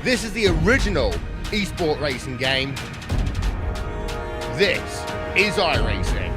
This is the original esport racing game. This is iRacing.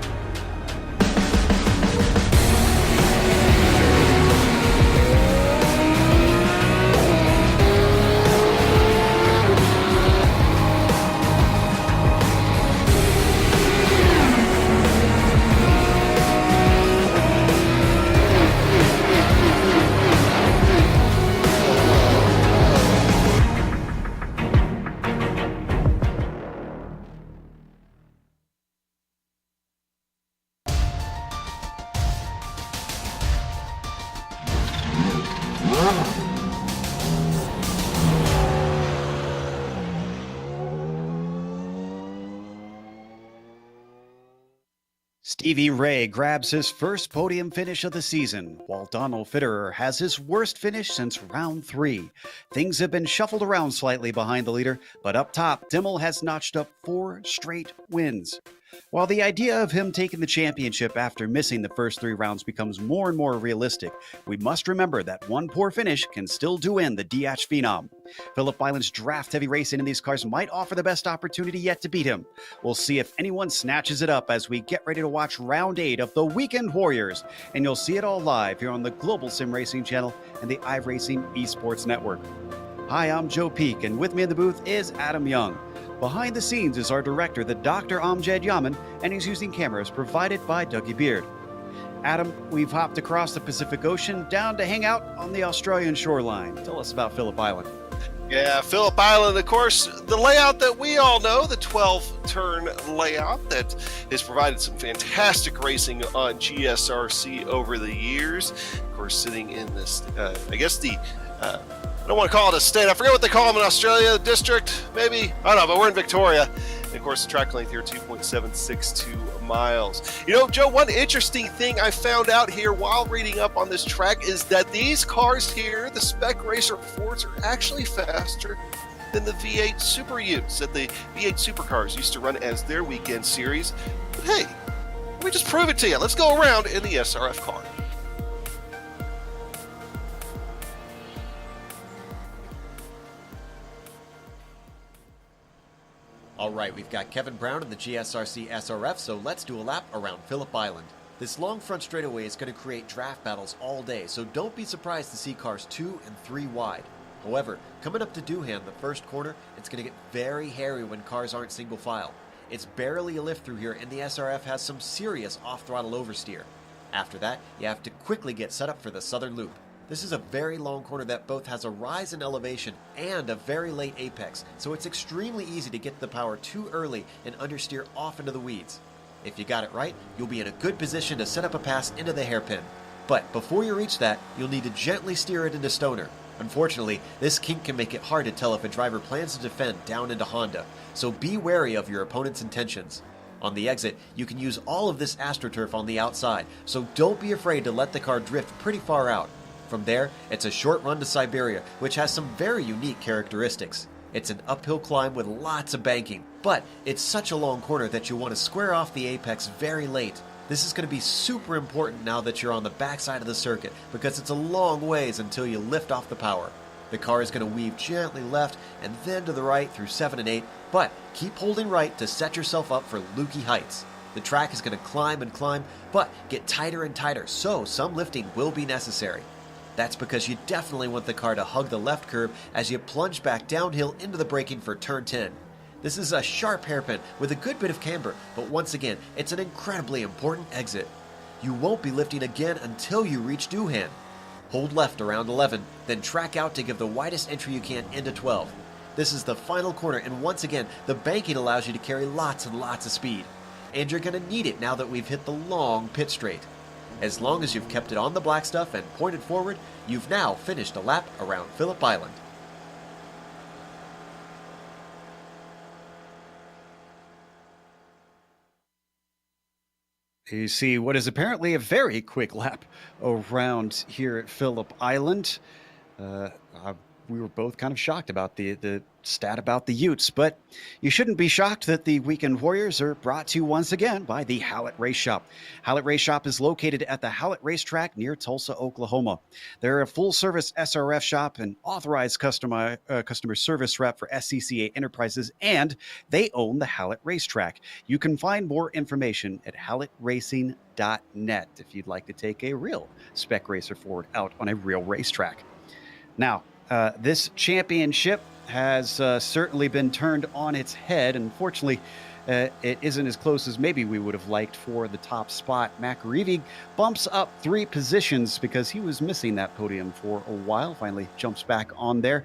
Stevie Ray grabs his first podium finish of the season, while Donald Fitterer has his worst finish since round 3. Things have been shuffled around slightly behind the leader, but up top, Dimmel has notched up 4 straight wins. While the idea of him taking the championship after missing the first 3 rounds becomes more and more realistic, we must remember that one poor finish can still do in the DH Phenom. Phillip Island's draft-heavy racing in these cars might offer the best opportunity yet to beat him. We'll see if anyone snatches it up as we get ready to watch round 8 of the Weekend Warriors, and you'll see it all live here on the Global SimRacing channel and the iRacing Esports Network. Hi, I'm Joe Peak, and with me in the booth is Adam Young. Behind the scenes is our director, the Dr. Amjad Yaman, and he's using cameras provided by Dougie Beard. Adam, we've hopped across the Pacific Ocean down to hang out on the Australian shoreline. Tell us about Phillip Island. Yeah, Phillip Island, of course, the layout that we all know, the 12-turn layout that has provided some fantastic racing on GSRC over the years. Of course, sitting in this, I don't want to call it a state. I forget what they call them in Australia, district, maybe. I don't know, but we're in Victoria. And of course, the track length here, 2.762 miles. You know, Joe, one interesting thing I found out here while reading up on this track is that these cars here, the Spec Racer Fords, are actually faster than the V8 Super Utes that the V8 Supercars used to run as their weekend series. But hey, let me just prove it to you. Let's go around in the SRF car. All right, we've got Kevin Brown in the GSRC SRF, so let's do a lap around Phillip Island. This long front straightaway is going to create draft battles all day, so don't be surprised to see cars 2 and 3 wide. However, coming up to Doohan, the first corner, it's going to get very hairy when cars aren't single file. It's barely a lift through here, and the SRF has some serious off-throttle oversteer. After that, you have to quickly get set up for the southern loop. This is a very long corner that both has a rise in elevation and a very late apex, so it's extremely easy to get the power too early and understeer off into the weeds. If you got it right, you'll be in a good position to set up a pass into the hairpin. But before you reach that, you'll need to gently steer it into Stoner. Unfortunately, this kink can make it hard to tell if a driver plans to defend down into Honda, so be wary of your opponent's intentions. On the exit, you can use all of this AstroTurf on the outside, so don't be afraid to let the car drift pretty far out. From there, it's a short run to Siberia, which has some very unique characteristics. It's an uphill climb with lots of banking, but it's such a long corner that you want to square off the apex very late. This is going to be super important now that you're on the backside of the circuit, because it's a long ways until you lift off the power. The car is going to weave gently left and then to the right through 7 and 8, but keep holding right to set yourself up for lukey heights. The track is going to climb and climb, but get tighter and tighter, so some lifting will be necessary. That's because you definitely want the car to hug the left curb as you plunge back downhill into the braking for turn 10. This is a sharp hairpin with a good bit of camber, but once again, it's an incredibly important exit. You won't be lifting again until you reach Doohan. Hold left around 11, then track out to give the widest entry you can into 12. This is the final corner, and once again, the banking allows you to carry lots and lots of speed. And you're going to need it now that we've hit the long pit straight. As long as you've kept it on the black stuff and pointed forward, you've now finished a lap around Phillip Island. You see what is apparently a very quick lap around here at Phillip Island. We were both kind of shocked about the stat about the Utes, but you shouldn't be shocked that the Weekend Warriors are brought to you once again by the Hallett Race Shop. Hallett Race Shop is located at the Hallett Racetrack near Tulsa, Oklahoma. They're a full-service SRF shop and authorized customer service rep for SCCA Enterprises, and they own the Hallett Racetrack. You can find more information at hallettracing.net if you'd like to take a real spec racer forward out on a real racetrack. Now, this championship has certainly been turned on its head. Unfortunately, it isn't as close as maybe we would have liked for the top spot. McAreevy bumps up 3 positions because he was missing that podium for a while. Finally jumps back on there.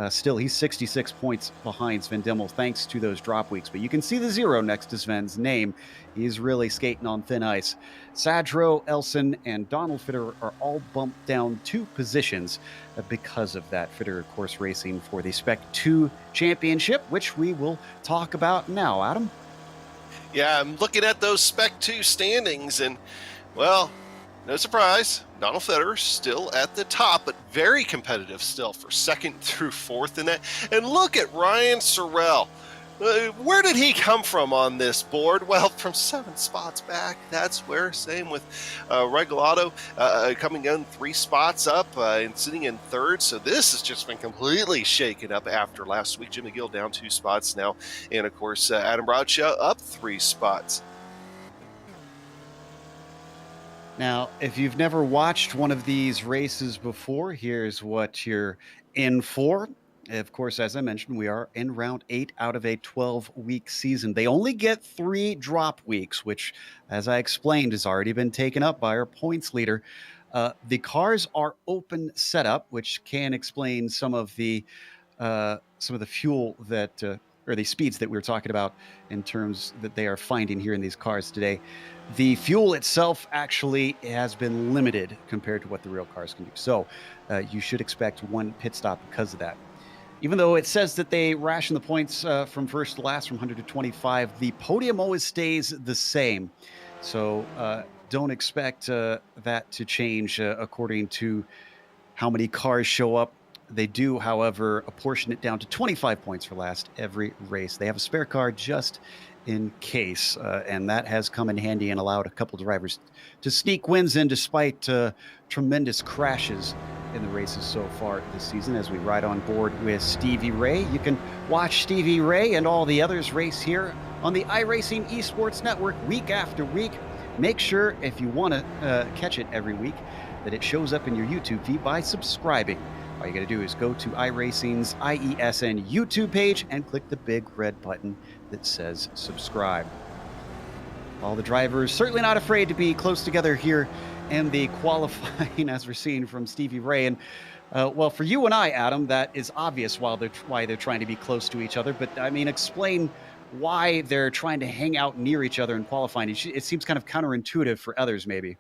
Still, he's 66 points behind Sven Dimmel thanks to those drop weeks. But you can see the 0 next to Sven's name. He's really skating on thin ice. Sadro, Elson, and Donald Fitter are all bumped down 2 positions because of that. Fitter, of course, racing for the Spec 2 championship, which we will talk about now. Adam? Yeah, I'm looking at those Spec 2 standings, and, well, no surprise, Donald Fitter still at the top, but very competitive still for 2nd through 4th in that. And look at Ryan Sorrell. Where did he come from on this board? Well, from 7 spots back. That's where. Same with Regalado coming in 3 spots up and sitting in 3rd. So this has just been completely shaken up after last week. Jim McGill down 2 spots now. And, of course, Adam Bradshaw up 3 spots. Now, if you've never watched one of these races before, here's what you're in for. Of course, as I mentioned, we are in round 8 out of a 12-week season. They only get 3 drop weeks, which, as I explained, has already been taken up by our points leader. The cars are open setup, which can explain some of the fuel that, or the speeds that we were talking about in terms that they are finding here in these cars today. The fuel itself actually has been limited compared to what the real cars can do. So you should expect 1 pit stop because of that. Even though it says that they ration the points from first to last from 100 to 25, the podium always stays the same. So don't expect that to change according to how many cars show up. They do, however, apportion it down to 25 points for last every race. They have a spare car just in case, and that has come in handy and allowed a couple drivers to sneak wins in despite tremendous crashes in the races so far this season. As we ride on board with Stevie Ray, you can watch Stevie Ray and all the others race here on the iRacing Esports Network week after week. Make sure, if you want to catch it every week, that it shows up in your YouTube feed by subscribing. All you got to do is go to iRacing's IESN YouTube page and click the big red button that says subscribe. All the drivers certainly not afraid to be close together here in the qualifying, as we're seeing from Stevie Ray. And well, for you and I, Adam, that is obvious why they're trying to be close to each other. But I mean, explain why they're trying to hang out near each other in qualifying. It seems kind of counterintuitive for others, maybe.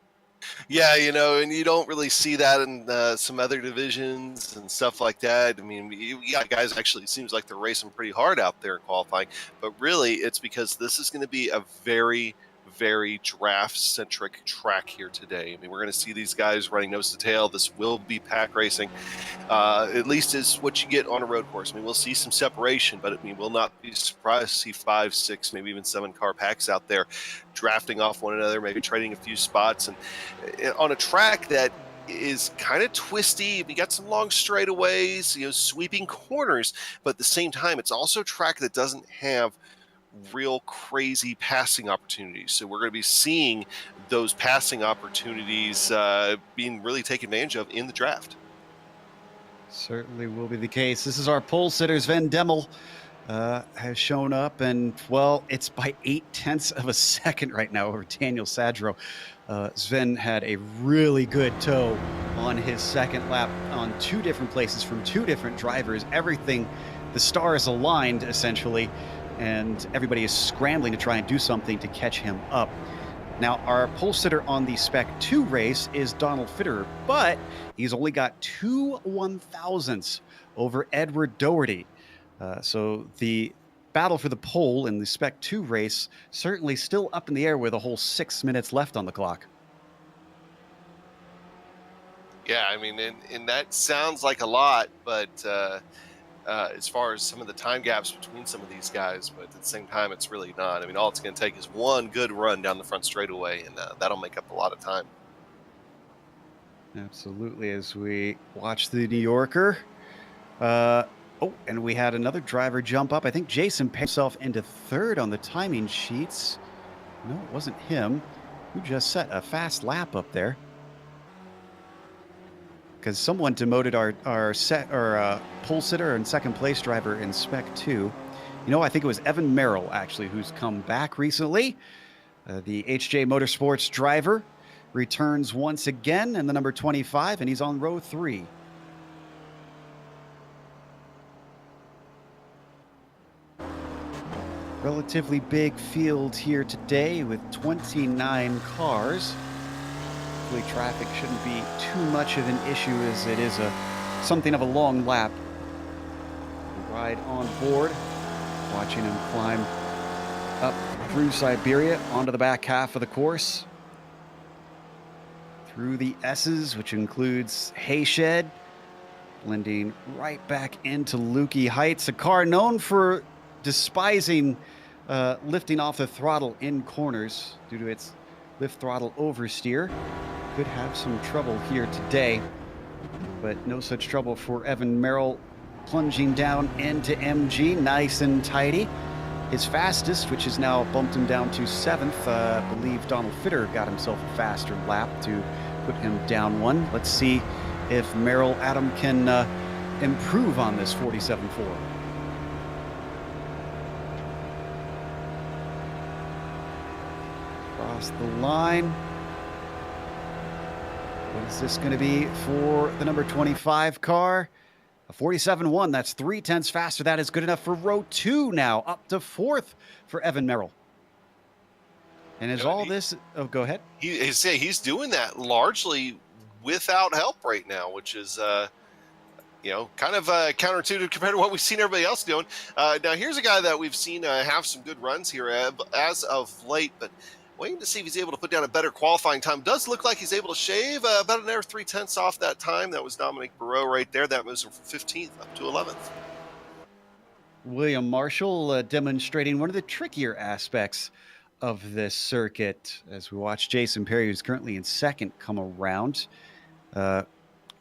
Yeah, and you don't really see that in some other divisions and stuff like that. I mean, guys actually, it seems like they're racing pretty hard out there in qualifying, but really it's because this is going to be a very, very draft-centric track here today. I mean, we're going to see these guys running nose to tail. This will be pack racing, at least is what you get on a road course. I mean, we'll see some separation, but I mean, we'll not be surprised to see 5, 6, maybe even 7 car packs out there drafting off one another, maybe trading a few spots, and on a track that is kind of twisty. We got some long straightaways, sweeping corners, but at the same time, it's also a track that doesn't have real crazy passing opportunities. So we're going to be seeing those passing opportunities being really taken advantage of in the draft. Certainly will be the case. This is our pole sitter, Sven Demmel, has shown up, and, well, it's by 0.8 of a second right now over Daniel Sadro. Sven had a really good tow on his second lap on 2 different places from 2 different drivers. Everything, the stars aligned, essentially, and everybody is scrambling to try and do something to catch him up. Now, our pole sitter on the Spec 2 race is Donald Fitterer, but he's only got 2 1,000ths over Edward Doherty. So the battle for the pole in the Spec 2 race certainly still up in the air with a whole 6 minutes left on the clock. Yeah, I mean, and that sounds like a lot, but as far as some of the time gaps between some of these guys, but at the same time, it's really not. I mean, all it's going to take is one good run down the front straightaway, and that'll make up a lot of time. Absolutely. As we watch the New Yorker, oh, and we had another driver jump up. I think Jason put himself into 3rd on the timing sheets. No, it wasn't him. Who just set a fast lap up there? Because someone demoted our pole sitter and second place driver in Spec 2. I think it was Evan Merrill, actually, who's come back recently. The HJ Motorsports driver returns once again in the number 25, and he's on row 3. Relatively big field here today with 29 cars. Hopefully traffic shouldn't be too much of an issue, as it is something of a long lap. We ride on board, watching him climb up through Siberia onto the back half of the course. Through the S's, which includes Hayshed, blending right back into Lukey Heights, a car known for despising lifting off the throttle in corners due to its lift throttle oversteer. Could have some trouble here today, but no such trouble for Evan Merrill, plunging down into MG, nice and tidy. His fastest, which has now bumped him down to 7th, I believe Donald Fitterer got himself a faster lap to put him down 1. Let's see if Merrill Adam can improve on this 47.4. Across the line. What is this going to be for the number 25 car? A 47.1. That's 0.3 faster. That is good enough for row 2 now, up to 4th for Evan Merrill. And is all this... Oh, go ahead. He's doing that largely without help right now, which is, kind of counterintuitive compared to what we've seen everybody else doing. Now, here's a guy that we've seen have some good runs here as of late, but waiting to see if he's able to put down a better qualifying time. Does look like he's able to shave about another 0.3 off that time. That was Dominic Barreau right there. That moves him from 15th up to 11th. William Marshall demonstrating one of the trickier aspects of this circuit as we watch Jason Perry, who's currently in 2nd, come around.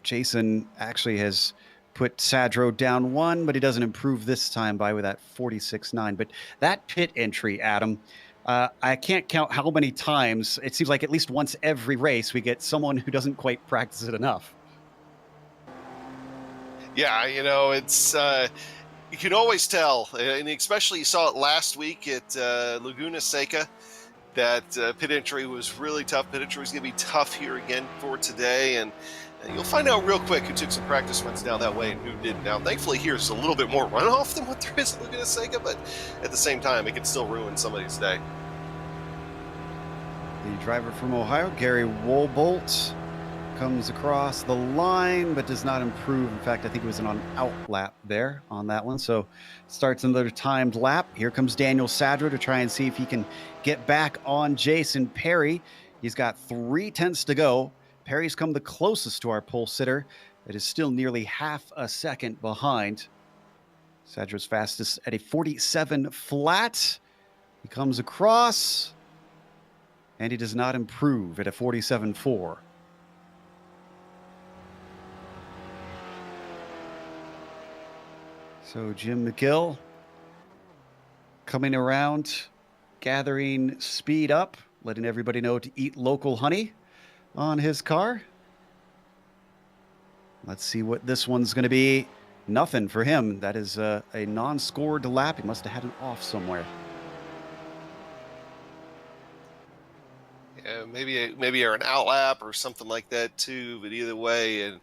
Jason actually has put Sadro down 1, but he doesn't improve this time by with that 46.9. But that pit entry, Adam, I can't count how many times. It seems like at least once every race we get someone who doesn't quite practice it enough. Yeah, it's you can always tell, and especially you saw it last week at Laguna Seca, that pit entry was really tough. Pit entry is going to be tough here again for today, and you'll find out real quick who took some practice runs down that way and who didn't. Now, thankfully, here's a little bit more runoff than what there is at Laguna Seca, but at the same time, it can still ruin somebody's day. The driver from Ohio, Gary Woolbolt, comes across the line, but does not improve. In fact, I think it was an out lap there on that one. So starts another timed lap. Here comes Daniel Sadro to try and see if he can get back on Jason Perry. He's got 0.3 to go. Perry's come the closest to our pole sitter. It is still nearly half a second behind. Sadro's fastest at a 47 flat. He comes across, and he does not improve at a 47.4. So Jim McGill coming around, gathering speed up, letting everybody know to eat local honey on his car. Let's see what this one's going to be. Nothing for him. That is a non-scored lap. He must have had an off somewhere. Yeah, maybe an out lap or something like that too. But either way, and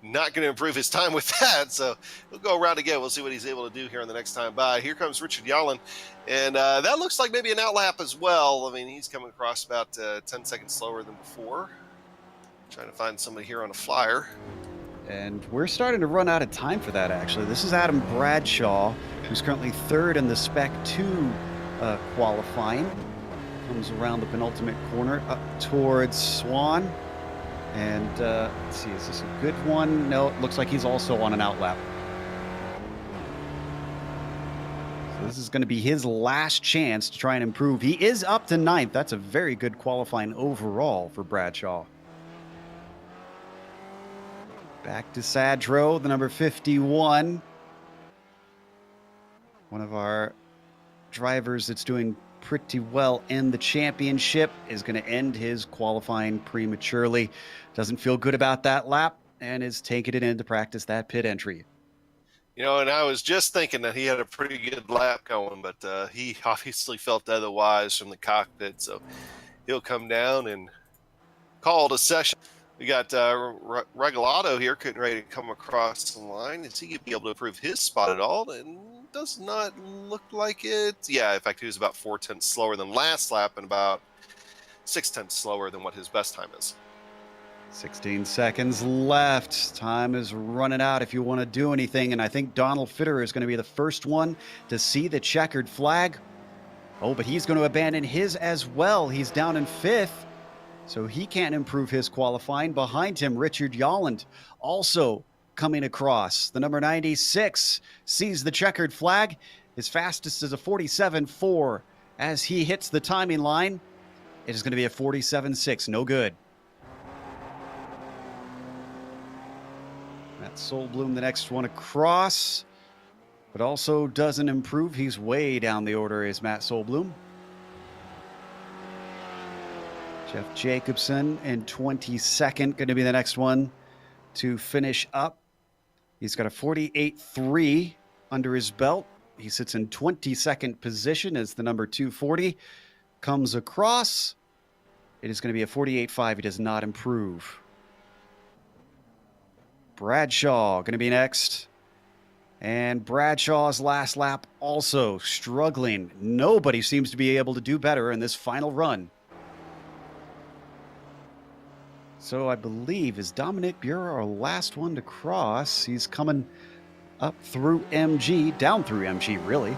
not going to improve his time with that. So we'll go around again. We'll see what he's able to do here on the next time by. Here comes Richard Yallen, and that looks like maybe an out lap as well. I mean, he's coming across about 10 seconds slower than before. Trying to find somebody here on a flyer. And we're starting to run out of time for that, actually. This is Adam Bradshaw, who's currently third in the Spec 2 qualifying. Comes around the penultimate corner up towards Swan. And let's see, is this a good one? No, it looks like he's also on an out lap. So this is going to be his last chance to try and improve. He is up to 9th. That's a very good qualifying overall for Bradshaw. Back to Sadro, the number 51. One of our drivers that's doing pretty well in the championship is going to end his qualifying prematurely. Doesn't feel good about that lap and is taking it in to practice that pit entry. You know, and I was just thinking that he had a pretty good lap going, but he obviously felt otherwise from the cockpit. So he'll come down and call it a session. We got Regalado here, getting ready to come across the line. Is he going to be able to improve his spot at all? And does not look like it. Yeah, in fact, he was about 0.4 slower than last lap and about 0.6 slower than what his best time is. 16 seconds left. Time is running out if you want to do anything. And I think Donald Fitterer is going to be the first one to see the checkered flag. Oh, but he's going to abandon his as well. He's down in 5th. So he can't improve his qualifying. Behind him, Richard Yolland also coming across. The number 96 sees the checkered flag. His fastest is a 47.4. As he hits the timing line, it is going to be a 47.6. No good. Matt Solblum, the next one across, but also doesn't improve. He's way down the order is Matt Solblum. Jeff Jacobson in 22nd, going to be the next one to finish up. He's got a 48.3 under his belt. He sits in 22nd position as the number 240 comes across. It is going to be a 48.5. He does not improve. Bradshaw going to be next. And Bradshaw's last lap also struggling. Nobody seems to be able to do better in this final run. So I believe, is Dominic Bureau our last one to cross? He's coming up through MG, down through MG, really.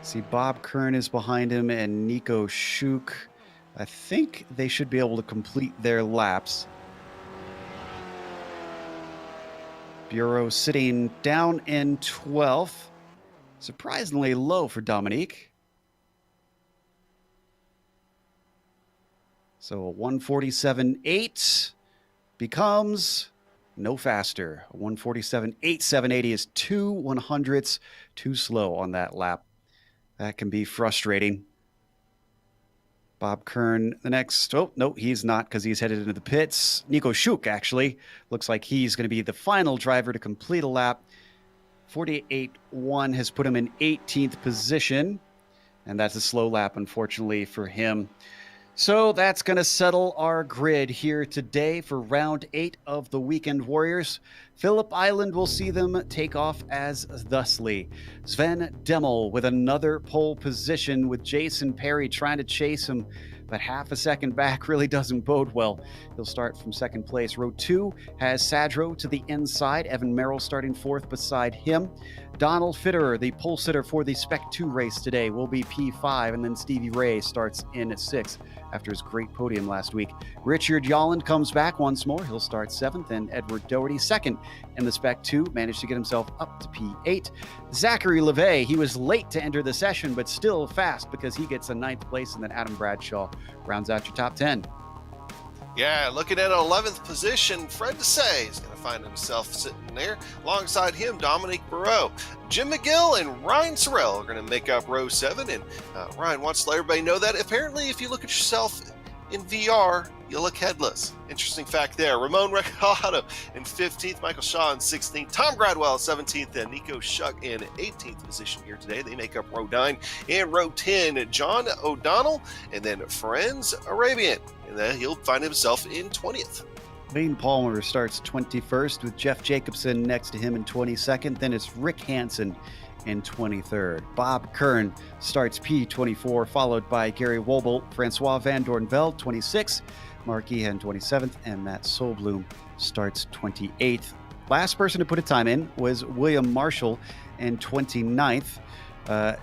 See, Bob Kern is behind him and Nico Shuk. I think they should be able to complete their laps. Bureau sitting down in 12th. Surprisingly low for Dominique. So a 147.8 becomes no faster. A 147.878 is 2/100ths too slow on that lap. That can be frustrating. Bob Kern, the next. Oh, no, he's not because he's headed into the pits. Nico Shuk, actually. Looks like he's going to be the final driver to complete a lap. 48.1 has put him in 18th position. And that's a slow lap, unfortunately, for him. So that's going to settle our grid here today for round 8 of the Weekend Warriors. Phillip Island will see them take off as thusly. Sven Demmel with another pole position with Jason Perry trying to chase him but half a second back really doesn't bode well. He'll start from second place. Row 2 has Sadro to the inside. Evan Merrill starting fourth beside him. Donald Fitterer, the pole sitter for the Spec 2 race today, will be P5, and then Stevie Ray starts in 6th after his great podium last week. Richard Yolland comes back once more. He'll start 7th, and Edward Doherty, 2nd in the Spec 2, managed to get himself up to P8. Zachary LeVay, he was late to enter the session, but still fast because he gets a 9th place, and then Adam Bradshaw rounds out your top 10. Yeah, looking at 11th position, Fred Desai is going to find himself sitting there. Alongside him, Dominique Barreau. Jim McGill and Ryan Sorrell are going to make up row 7. And Ryan wants to let everybody know that apparently if you look at yourself in VR, you look headless. Interesting fact there. Ramon Recado in 15th, Michael Shaw in 16th, Tom Gradwell 17th, and Nico Schuck in 18th position here today. They make up row 9 and row 10. John O'Donnell and then Friends Arabian. And then he'll find himself in 20th. Lane Palmer starts 21st with Jeff Jacobson next to him in 22nd. Then it's Rick Hansen in 23rd. Bob Kern starts P24, followed by Gary Wobolt, Francois Van Dornveld 26th, Mark Ehan 27th, and Matt Solblum starts 28th. Last person to put a time in was William Marshall in 29th.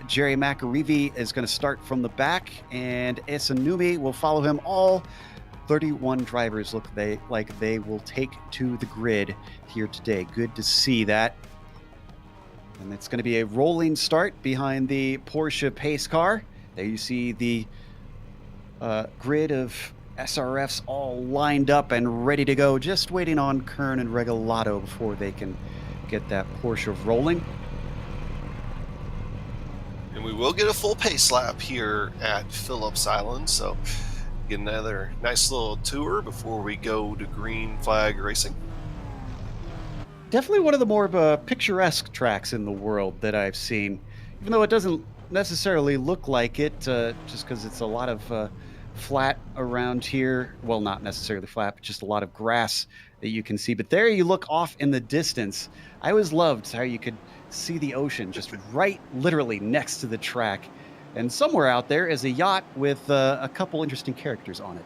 Jerry McAreevy is going to start from the back, and Isanumi will follow him. All 31 drivers look like they will take to the grid here today. Good to see that. And it's going to be a rolling start behind the Porsche pace car. There you see the grid of SRFs all lined up and ready to go, just waiting on Kern and Regalado before they can get that Porsche rolling. And we will get a full pace lap here at Phillips Island, so get another nice little tour before we go to Green Flag Racing. Definitely one of the more picturesque tracks in the world that I've seen, even though it doesn't necessarily look like it, just because it's a lot of flat around here. Well, not necessarily flat, but just a lot of grass that you can see. But there you look off in the distance. I always loved how you could see the ocean just right literally next to the track. And somewhere out there is a yacht with a couple interesting characters on it.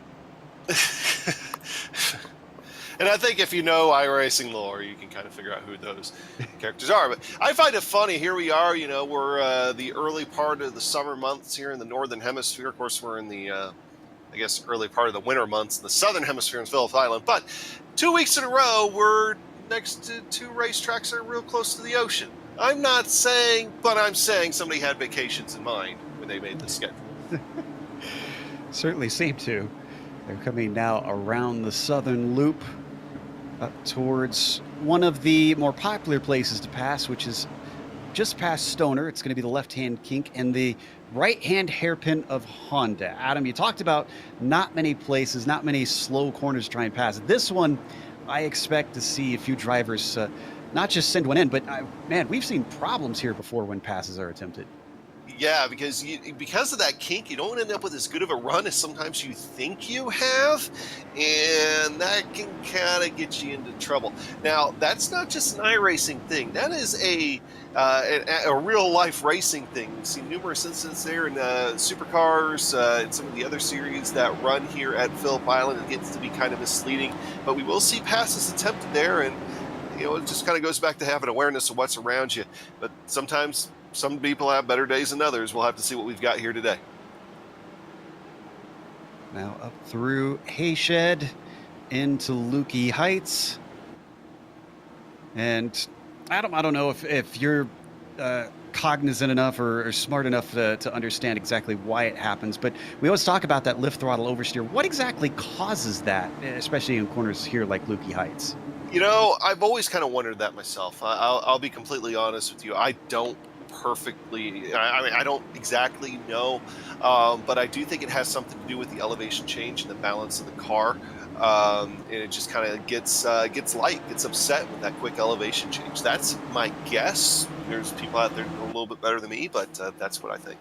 And I think if you know iRacing lore, you can kind of figure out who those characters are. But I find it funny. Here we are, we're the early part of the summer months here in the Northern Hemisphere. Of course, we're in the, early part of the winter months in the Southern Hemisphere in Phillip Island. But 2 weeks in a row, we're next to 2 racetracks that are real close to the ocean. I'm not saying, but I'm saying somebody had vacations in mind when they made the schedule. Certainly seem to. They're coming now around the southern loop up towards one of the more popular places to pass, which is just past Stoner. It's going to be the left-hand kink and the right-hand hairpin of Honda. Adam, you talked about not many places, not many slow corners to try and pass. This one, I expect to see a few drivers not just send one in, but man, we've seen problems here before when passes are attempted. Yeah, because of that kink, you don't end up with as good of a run as sometimes you think you have, and that can kind of get you into trouble. Now, that's not just an iRacing thing. That is a real-life racing thing. We've seen numerous incidents there in supercars and some of the other series that run here at Phillip Island. It gets to be kind of misleading, but we will see passes attempted there, and it just kind of goes back to having awareness of what's around you. But sometimes some people have better days than others. We'll have to see what we've got here today. Now up through Hayshed into Lukey Heights. And Adam, I don't know if you're cognizant enough or smart enough to understand exactly why it happens, but we always talk about that lift throttle oversteer. What exactly causes that, especially in corners here like Lukey Heights? I've always kind of wondered that myself. I'll be completely honest with you. I don't perfectly, I don't exactly know, but I do think it has something to do with the elevation change and the balance of the car. And it just kind of gets light, gets upset with that quick elevation change. That's my guess. There's people out there who know a little bit better than me, but that's what I think.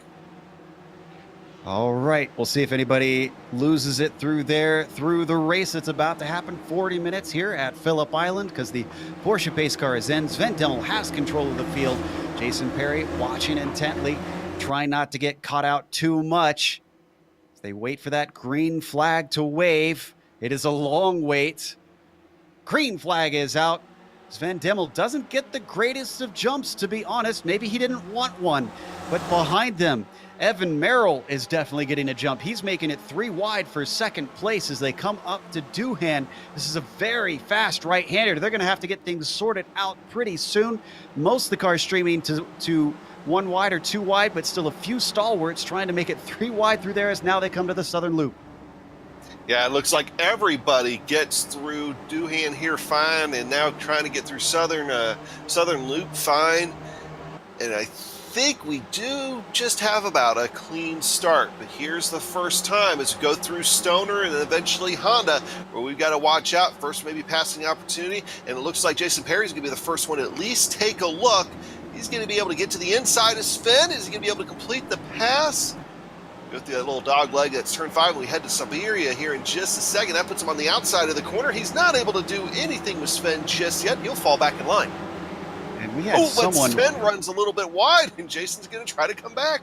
All right, we'll see if anybody loses it through the race that's about to happen. 40 minutes here at Phillip Island because the Porsche pace car is in. Sven Demmel has control of the field. Jason Perry watching intently, trying not to get caught out too much. They wait for that green flag to wave. It is a long wait. Green flag is out. Sven Demmel doesn't get the greatest of jumps, to be honest. Maybe he didn't want one. But behind them, Evan Merrill is definitely getting a jump. He's making it 3 wide for second place as they come up to Doohan. This is a very fast right-hander. They're going to have to get things sorted out pretty soon. Most of the cars streaming to 1 wide or 2 wide, but still a few stalwarts trying to make it 3 wide through there as now they come to the southern loop. Yeah, it looks like everybody gets through Doohan here fine, and now trying to get through Southern Loop fine. And I think we do just have about a clean start. But here's the first time as we go through Stoner and then eventually Honda, where we've got to watch out. First, maybe passing the opportunity, and it looks like Jason Perry's going to be the first one to at least take a look. He's going to be able to get to the inside of Sven. Is he going to be able to complete the pass? Go through that little dog leg. That's turn 5. We head to Siberia here in just a second. That puts him on the outside of the corner. He's not able to do anything with Sven just yet. He'll fall back in line. And we had someone. But Sven runs a little bit wide, and Jason's going to try to come back.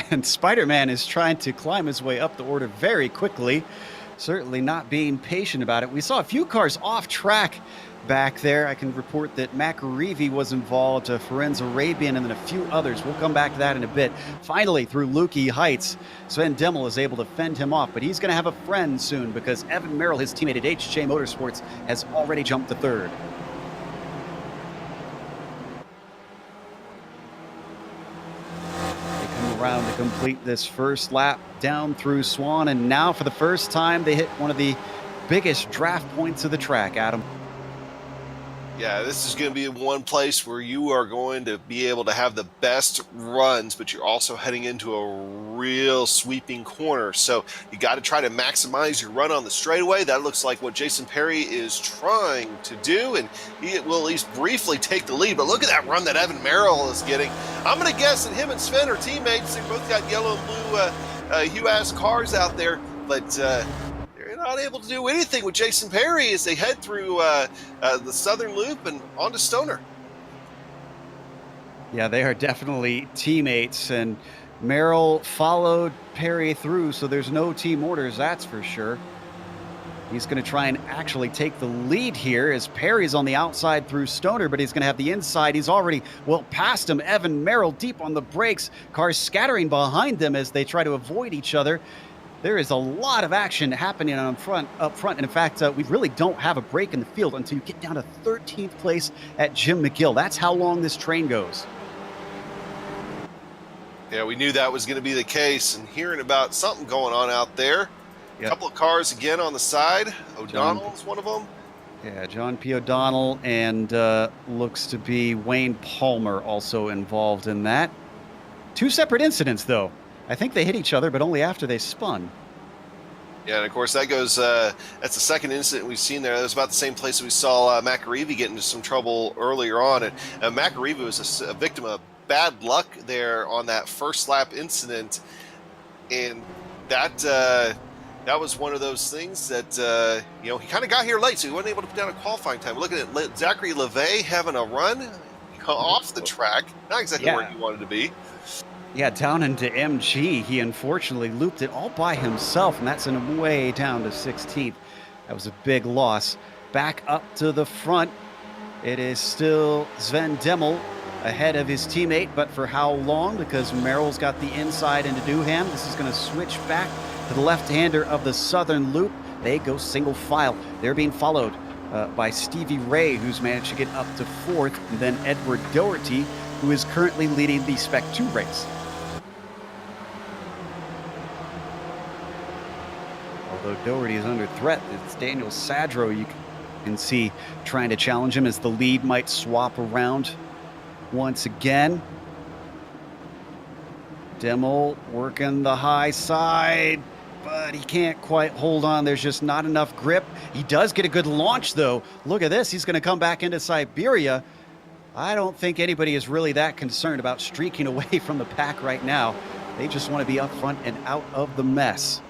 And Spider-Man is trying to climb his way up the order very quickly, certainly not being patient about it. We saw a few cars off track back there. I can report that McAreevy was involved, Ferenz Arabian, and then a few others. We'll come back to that in a bit. Finally, through Lukey Heights, Sven Demmel is able to fend him off, but he's going to have a friend soon because Evan Merrill, his teammate at HJ Motorsports, has already jumped to 3rd. They come around to complete this first lap down through Swan, and now for the first time, they hit one of the biggest draft points of the track, Adam. Yeah, this is going to be one place where you are going to be able to have the best runs, but you're also heading into a real sweeping corner. So you got to try to maximize your run on the straightaway. That looks like what Jason Perry is trying to do, and he will at least briefly take the lead. But look at that run that Evan Merrill is getting. I'm going to guess that him and Sven are teammates. They both got yellow and blue Hugh-ass cars out there, but not able to do anything with Jason Perry as they head through the southern loop and onto Stoner. Yeah, they are definitely teammates, and Merrill followed Perry through, so there's no team orders, that's for sure. He's going to try and actually take the lead here as Perry's on the outside through Stoner, but he's going to have the inside. He's already well past him. Evan Merrill deep on the brakes, cars scattering behind them as they try to avoid each other. There is a lot of action happening up front. And in fact, we really don't have a break in the field until you get down to 13th place at Jim McGill. That's how long this train goes. Yeah, we knew that was going to be the case, and hearing about something going on out there. Yep. A couple of cars again on the side. O'Donnell's one of them. Yeah, John P. O'Donnell, and looks to be Wayne Palmer also involved in that. 2 separate incidents, though. I think they hit each other, but only after they spun. Yeah, and of course that goes, that's the second incident we've seen there. That was about the same place that we saw McAreevy get into some trouble earlier on. And McAreevy was a victim of bad luck there on that first lap incident. And that was one of those things that, he kind of got here late, so he wasn't able to put down a qualifying time. Look at it, Zachary LeVay having a run off the track. Not exactly where he wanted to be. Yeah, down into MG, he unfortunately looped it all by himself, and that's in a way down to 16th. That was a big loss. Back up to the front, it is still Sven Demmel ahead of his teammate, but for how long? Because Merrill's got the inside into Doohan. This is going to switch back to the left-hander of the southern loop. They go single file. They're being followed by Stevie Ray, who's managed to get up to 4th, and then Edward Doherty, who is currently leading the Spec 2 race. Although Doherty is under threat, it's Daniel Sadro you can see trying to challenge him as the lead might swap around once again. Demmel working the high side, but he can't quite hold on. There's just not enough grip. He does get a good launch, though. Look at this. He's going to come back into Siberia. I don't think anybody is really that concerned about streaking away from the pack right now. They just want to be up front and out of the mess.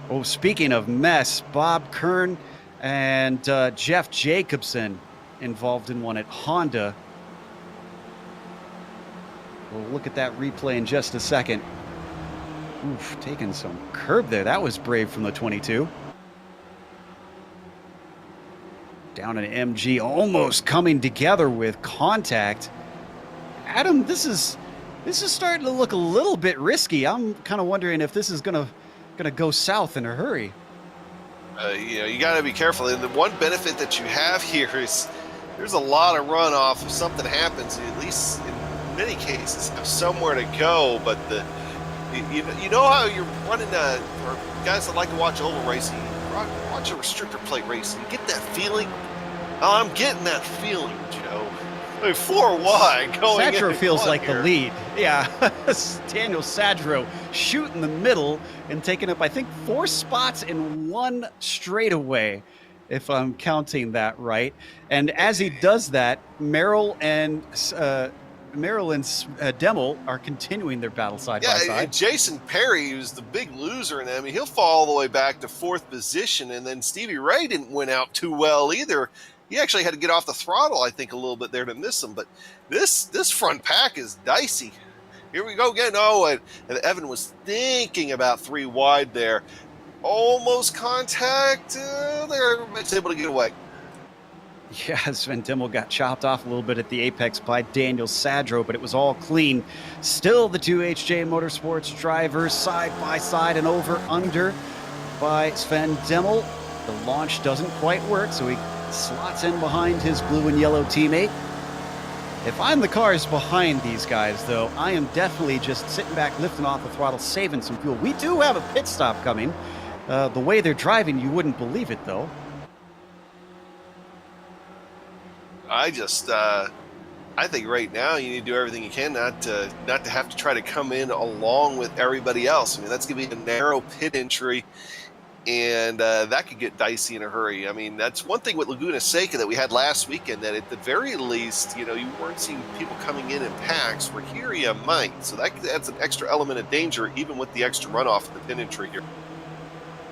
Oh, speaking of mess, Bob Kern and Jeff Jacobson involved in one at Honda. We'll look at that replay in just a second. Oof, taking some curb there. That was brave from the 22. Down an MG, almost coming together with contact. Adam, this is starting to look a little bit risky. I'm kind of wondering if this is gonna go south in a hurry. You got to be careful. And the one benefit that you have here is there's a lot of runoff if something happens. At least in many cases, have somewhere to go. But you know how you're running or guys that like to watch oval racing, watch a restrictor plate racing. You get that feeling. Oh, I'm getting that feeling, Joe. I mean, 4 wide going. Sadro feels like here. the lead. Yeah, Daniel Sadro shooting the middle and taking up, I think, 4 spots in 1 straightaway, if I'm counting that right. And as he does that, Merrill and Demmel are continuing their battle side by side. And Jason Perry, who's the big loser in that, I mean, he'll fall all the way back to 4th position. And then Stevie Ray didn't win out too well either. He actually had to get off the throttle, I think, a little bit there to miss him. But this front pack is dicey. Here we go again. Oh, and Evan was thinking about 3 wide there. Almost contact. There, it's able to get away. Yeah, Sven Demmel got chopped off a little bit at the apex by Daniel Sadro, but it was all clean. Still the 2 HJ Motorsports drivers side by side and over under by Sven Demmel. The launch doesn't quite work, so he slots in behind his blue and yellow teammate. If I'm the cars behind these guys, though, I am definitely just sitting back, lifting off the throttle, saving some fuel. We do have a pit stop coming. The way they're driving, you wouldn't believe it, though. I think right now you need to do everything you can not to have to try to come in along with everybody else. I mean, that's going to be a narrow pit entry, and that could get dicey in a hurry. I mean, that's one thing with Laguna Seca that we had last weekend, that at the very least, you weren't seeing people coming in packs, where here you might. So that's an extra element of danger, even with the extra runoff in the pit entry here.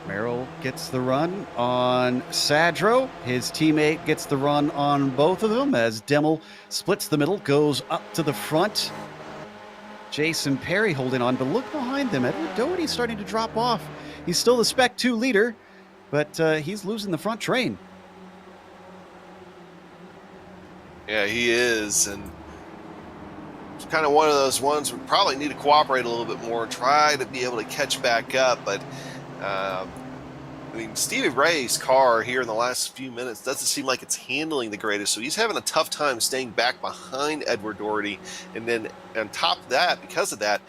Merrill gets the run on Sadro. His teammate gets the run on both of them as Demmel splits the middle, goes up to the front. Jason Perry holding on, but look behind them. Edward Doherty's starting to drop off. He's still the Spec 2 leader, but he's losing the front train. Yeah, he is, and it's kind of one of those ones we probably need to cooperate a little bit more, try to be able to catch back up, but I mean, Stevie Ray's car here in the last few minutes doesn't seem like it's handling the greatest, so he's having a tough time staying back behind Edward Doherty. And then on top of that, because of that,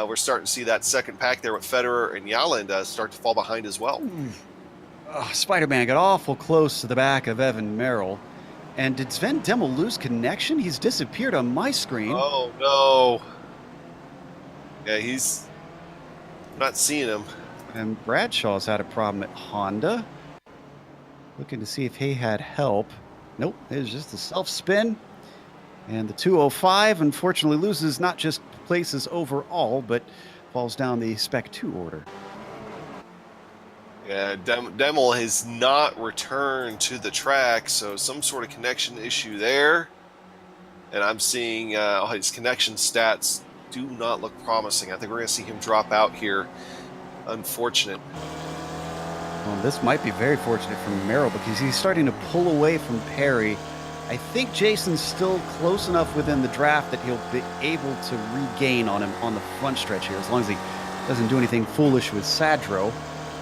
we're starting to see that second pack there with Federer and Yalland start to fall behind as well. Oh, Spider-Man got awful close to the back of Evan Merrill. And did Sven Demmel lose connection? He's disappeared on my screen. Oh, no. Yeah, he's not seeing him. And Bradshaw's had a problem at Honda. Looking to see if he had help. Nope, it was just a self-spin. And the 205 unfortunately loses not just places overall, but falls down the Spec 2 order. Yeah, Demmel has not returned to the track, so some sort of connection issue there. And I'm seeing his connection stats do not look promising. I think we're going to see him drop out here. Unfortunate. Well, this might be very fortunate for Merrill because he's starting to pull away from Perry. I think Jason's still close enough within the draft that he'll be able to regain on him on the front stretch here, as long as he doesn't do anything foolish with Sadro.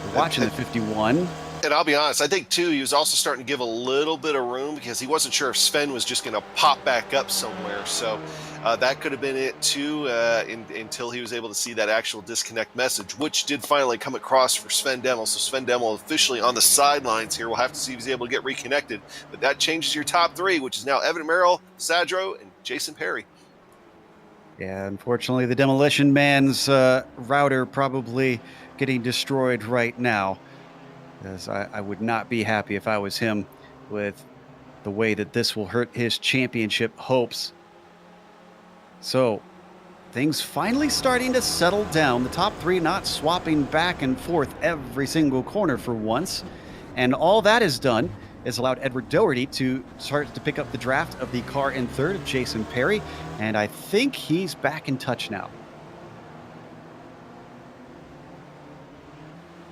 We're watching the 51. And I'll be honest, I think, too, he was also starting to give a little bit of room because he wasn't sure if Sven was just going to pop back up somewhere. So that could have been it, too, until he was able to see that actual disconnect message, which did finally come across for Sven Demmel. So Sven Demmel officially on the sidelines here. We'll have to see if he's able to get reconnected. But that changes your top 3, which is now Evan Merrill, Sadro, and Jason Perry. Yeah, unfortunately, the Demolition Man's router probably getting destroyed right now. As I would not be happy if I was him with the way that this will hurt his championship hopes. So, things finally starting to settle down. The top 3 not swapping back and forth every single corner for once. And all that is done is allowed Edward Doherty to start to pick up the draft of the car in third of Jason Perry. And I think he's back in touch now.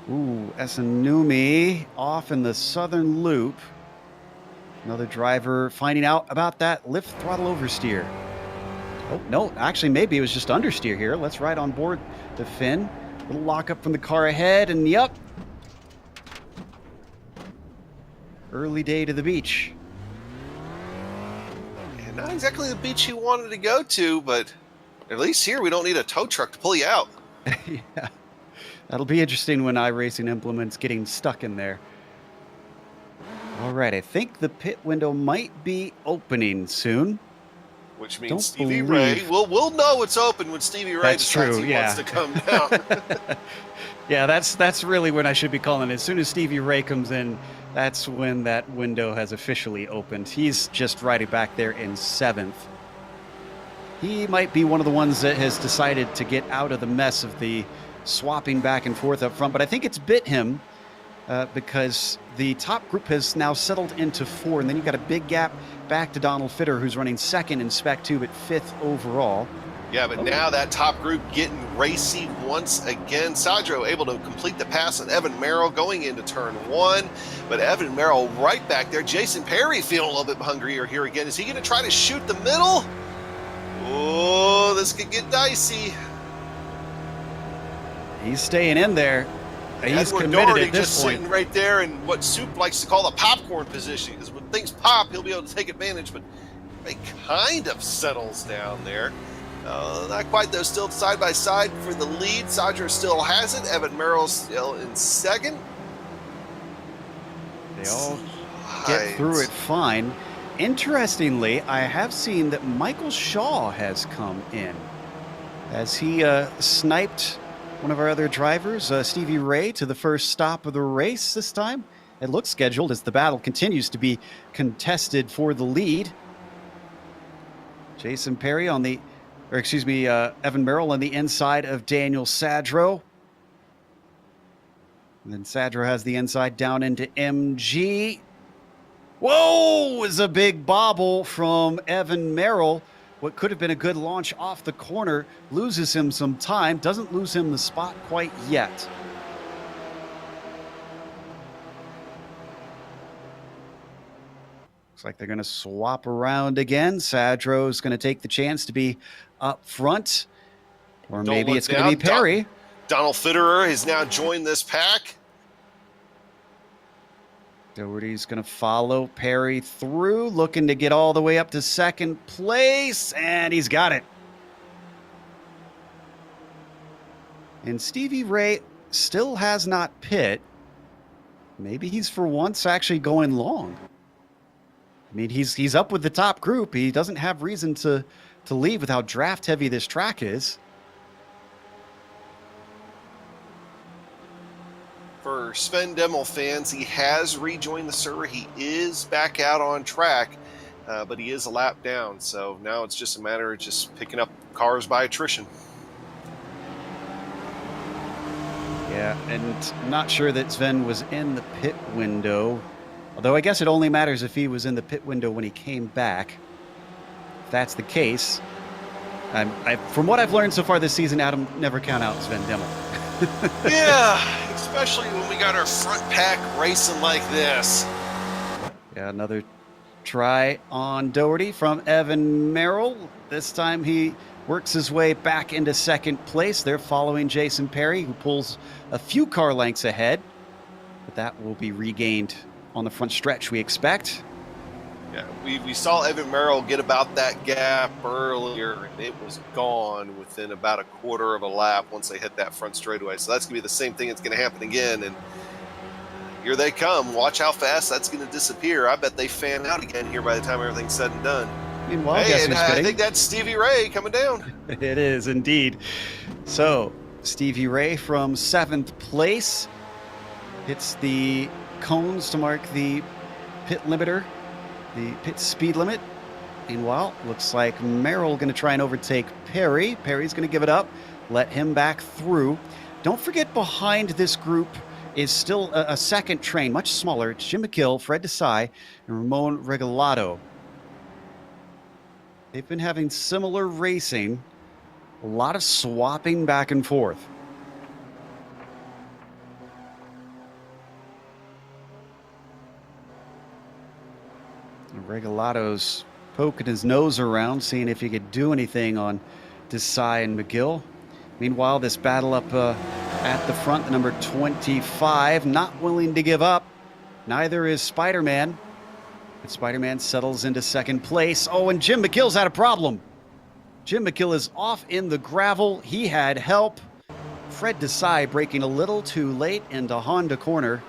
Ooh, Esanumi off in the southern loop. Another driver finding out about that lift throttle oversteer. Oh, no, actually, maybe it was just understeer here. Let's ride on board the Finn. Little lockup from the car ahead, and yep. Early day to the beach. And not exactly the beach you wanted to go to, but at least here we don't need a tow truck to pull you out. Yeah. That'll be interesting when iRacing implements getting stuck in there. All right, I think the pit window might be opening soon. Which means Don't Stevie believe- Ray, we'll know it's open when Stevie Ray That's decides true, he yeah. wants to come down. Yeah, that's really when I should be calling it. As soon as Stevie Ray comes in, that's when that window has officially opened. He's just riding back there in 7th. He might be one of the ones that has decided to get out of the mess of the swapping back and forth up front, but I think it's bit him because the top group has now settled into 4, and then you've got a big gap back to Donald Fitter, who's running 2nd in Spec 2 at 5th overall. Yeah, but now that top group getting racy once again. Sadro able to complete the pass on Evan Merrill going into turn 1, but Evan Merrill right back there. Jason Perry feeling a little bit hungrier here again. Is he going to try to shoot the middle? Oh, this could get dicey. He's staying in there. He's Edward committed Doherty at this just point. sitting right there in what Soup likes to call the popcorn position, because when things pop, he'll be able to take advantage, but he kind of settles down there. Not quite, though. Still side by side for the lead. Sadra still has it. Evan Merrill still in 2nd. They all get through it fine. Interestingly, I have seen that Michael Shaw has come in as he sniped one of our other drivers, Stevie Ray, to the first stop of the race this time. It looks scheduled as the battle continues to be contested for the lead. Jason Perry on the, or excuse me, Evan Merrill on the inside of Daniel Sadro. And then Sadro has the inside down into MG. Whoa, is a big bobble from Evan Merrill. What could have been a good launch off the corner loses him some time, doesn't lose him the spot quite yet. Looks like they're going to swap around again. Sadro's going to take the chance to be up front. Or maybe it's going to be Perry. Donald Fitterer has now joined this pack. Doherty's going to follow Perry through, looking to get all the way up to 2nd place, and he's got it. And Stevie Ray still has not pit. Maybe he's for once actually going long. I mean, he's up with the top group. He doesn't have reason to leave with how draft heavy this track is. For Sven Demmel fans, he has rejoined the server. He is back out on track, but he is a lap down. So now it's just a matter of just picking up cars by attrition. Yeah, and I'm not sure that Sven was in the pit window. Although I guess it only matters if he was in the pit window when he came back. If that's the case, from what I've learned so far this season, Adam, never count out Sven Demmel. Yeah, especially when we got our front pack racing like this. Yeah, another try on Doherty from Evan Merrill. This time he works his way back into 2nd place. They're following Jason Perry, who pulls a few car lengths ahead. But that will be regained on the front stretch, we expect. Yeah, we saw Evan Merrill get about that gap earlier, and it was gone within about a quarter of a lap once they hit that front straightaway. So that's going to be the same thing that's going to happen again. And here they come. Watch how fast that's going to disappear. I bet they fan out again here by the time everything's said and done. Meanwhile, hey, guess and who's I pitting? think that's Stevie Ray coming down. It is indeed. So, Stevie Ray from 7th place hits the cones to mark the pit limiter, the pit speed limit. Meanwhile, looks like Merrill going to try and overtake Perry. Perry's going to give it up, let him back through. Don't forget, behind this group is still a 2nd train, much smaller. It's Jim McGill, Fred Desai, and Ramon Regalado. They've been having similar racing, a lot of swapping back and forth. Regalato's poking his nose around, seeing if he could do anything on Desai and McGill. Meanwhile, this battle up at the front, the number 25, not willing to give up. Neither is Spider-Man. But Spider-Man settles into second place. Oh, and Jim McGill's had a problem. Jim McGill is off in the gravel. He had help. Fred Desai braking a little too late into Honda corner.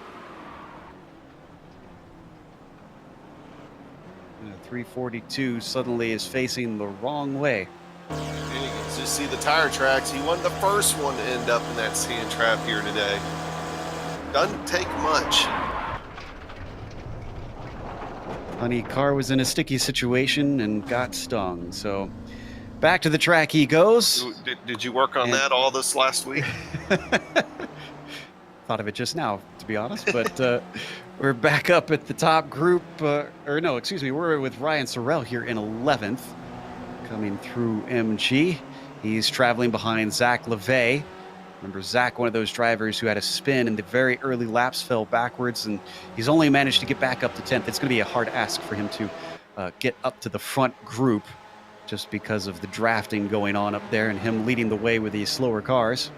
342 suddenly is facing the wrong way. And you can just see the tire tracks. He wasn't the first one to end up in that sand trap here today. Doesn't take much. Honey car was in a sticky situation and got stung. So back to the track he goes. Did you work on that all this last week? Thought of it just now, to be honest, but we're back up at the top group. We're with Ryan Sorrell here in 11th, coming through MG. He's traveling behind Zach LeVay. Remember, Zach, one of those drivers who had a spin in the very early laps, fell backwards, and he's only managed to get back up to 10th. It's going to be a hard ask for him to get up to the front group just because of the drafting going on up there and him leading the way with these slower cars.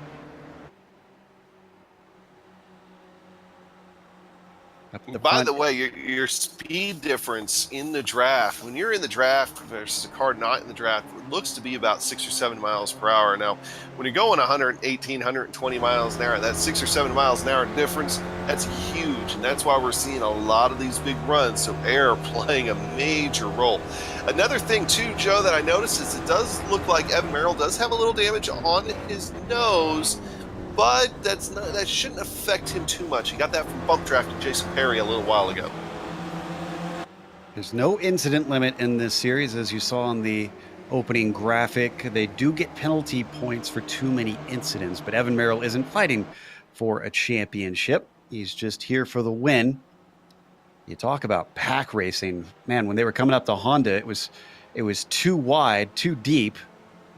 By the way, your speed difference in the draft, when you're in the draft versus a car not in the draft, it looks to be about 6 or 7 miles per hour. Now, when you're going 118, 120 miles an hour, that 6 or 7 miles an hour difference, that's huge. And that's why we're seeing a lot of these big runs. So air playing a major role. Another thing, too, Joe, that I noticed is it does look like Evan Merrill does have a little damage on his nose. But that shouldn't affect him too much. He got that from bump drafting Jason Perry a little while ago. There's no incident limit in this series, as you saw on the opening graphic. They do get penalty points for too many incidents, but Evan Merrill isn't fighting for a championship. He's just here for the win. You talk about pack racing. Man, when they were coming up to Honda, it was too wide, too deep.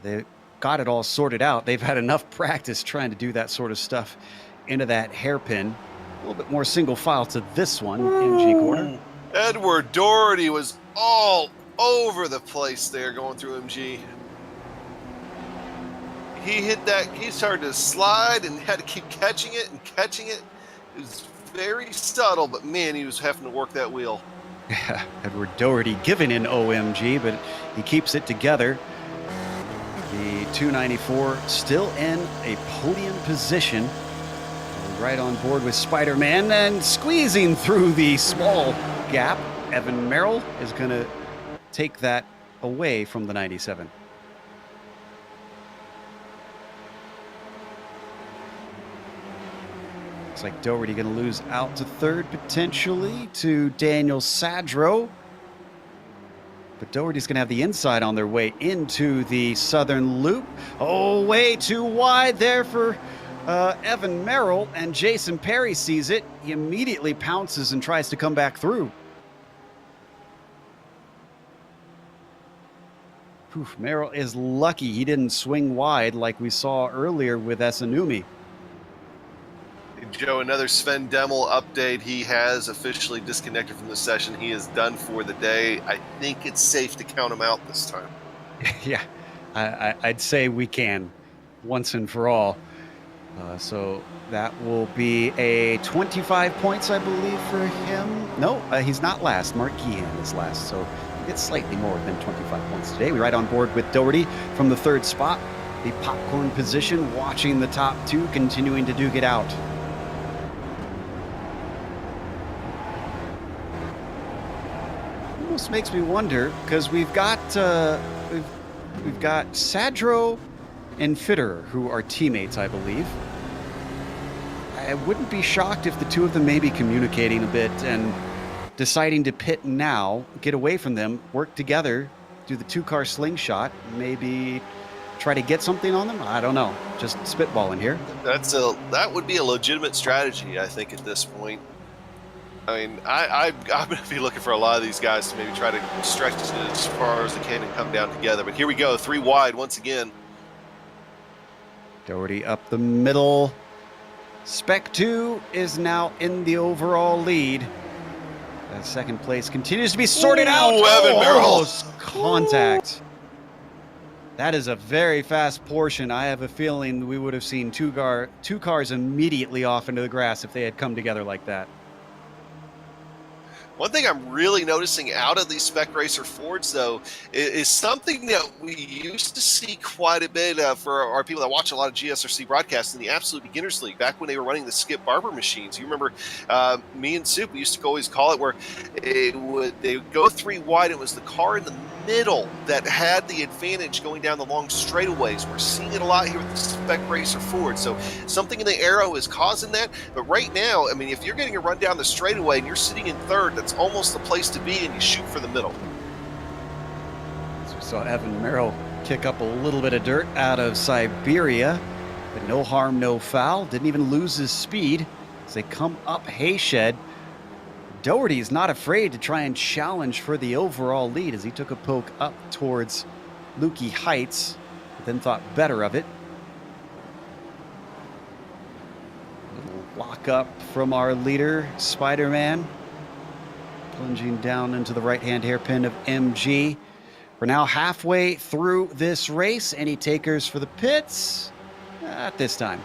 They got it all sorted out. They've had enough practice trying to do that sort of stuff into that hairpin. A little bit more single file to this one, MG corner. Edward Doherty was all over the place there going through MG. He hit that, he started to slide and had to keep catching it and catching it. It was very subtle, but man, he was having to work that wheel. Yeah, Edward Doherty giving in OMG, but he keeps it together. The 294 still in a podium position. Right on board with Spider-Man and squeezing through the small gap. Evan Merrill is going to take that away from the 97. Looks like Doherty going to lose out to third potentially to Daniel Sadro. But Doherty's going to have the inside on their way into the southern loop. Oh, way too wide there for Evan Merrill, and Jason Perry sees it. He immediately pounces and tries to come back through. Merrill is lucky he didn't swing wide like we saw earlier with Esanumi. Joe, another Sven Demel update. He has officially disconnected from the session. He is done for the day. I think it's safe to count him out this time. Yeah, I'd say we can once and for all. So that will be a 25 points, I believe, for him. No, he's not last. Mark Keehan is last, so he gets slightly more than 25 points today. We ride on board with Doherty from the third spot. The popcorn position, watching the top two, continuing to duke it out. Almost makes me wonder, because we've got Sadro and Fitterer, who are teammates, I believe. I wouldn't be shocked if the two of them may be communicating a bit and deciding to pit now, get away from them, work together, do the two-car slingshot, maybe try to get something on them. I don't know. Just spitballing here. That would be a legitimate strategy, I think, at this point. I mean, I'm going to be looking for a lot of these guys to maybe try to stretch it as far as they can and come down together. But here we go, 3 wide once again. Doherty up the middle. Spec 2 is now in the overall lead. That second place continues to be sorted out. Evan Merrill. Almost contact. That is a very fast portion. I have a feeling we would have seen two cars immediately off into the grass if they had come together like that. One thing I'm really noticing out of these Spec Racer Fords, though, is something that we used to see quite a bit for our people that watch a lot of GSRC broadcasts in the Absolute Beginners League, back when they were running the Skip Barber machines. You remember me and Soup, we used to always call it where they would go 3 wide. It was the car in the middle that had the advantage going down the long straightaways. We're seeing it a lot here with the Spec Racer Ford. So something in the aero is causing that. But right now, I mean, if you're getting a run down the straightaway and you're sitting in third, that's almost the place to be, and you shoot for the middle. So we saw Evan Merrill kick up a little bit of dirt out of Siberia, but no harm, no foul. Didn't even lose his speed as they come up Hayshed. Doherty is not afraid to try and challenge for the overall lead as he took a poke up towards Lukey Heights, but then thought better of it. Little lock up from our leader, Spider-Man, plunging down into the right-hand hairpin of MG. We're now halfway through this race. Any takers for the pits? Not this time.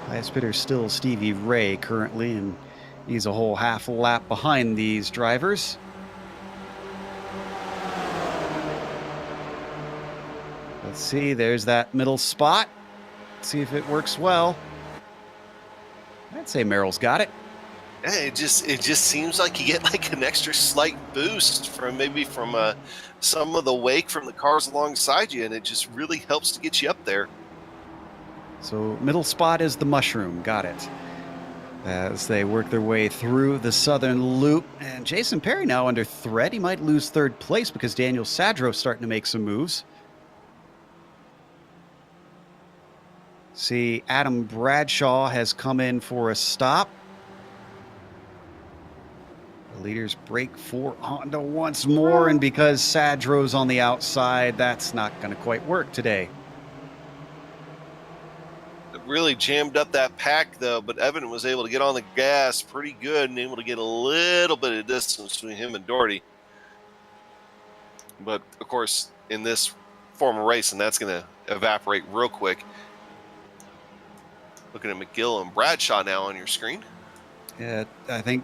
Highest bidder still Stevie Ray currently, and he's a whole half lap behind these drivers. Let's see, there's that middle spot. Let's see if it works well. I'd say Merrill's got it. Yeah, it just seems like you get like an extra slight boost from some of the wake from the cars alongside you, and it just really helps to get you up there. So middle spot is the mushroom. Got it. As they work their way through the southern loop. And Jason Perry now under threat. He might lose third place because Daniel Sadro's starting to make some moves. See, Adam Bradshaw has come in for a stop. The leaders break for Honda once more. And because Sadro's on the outside, that's not going to quite work today. Really jammed up that pack, though, but Evan was able to get on the gas pretty good and able to get a little bit of distance between him and Doherty. But, of course, in this form of race, and that's going to evaporate real quick. Looking at McGill and Bradshaw now on your screen. Yeah, I think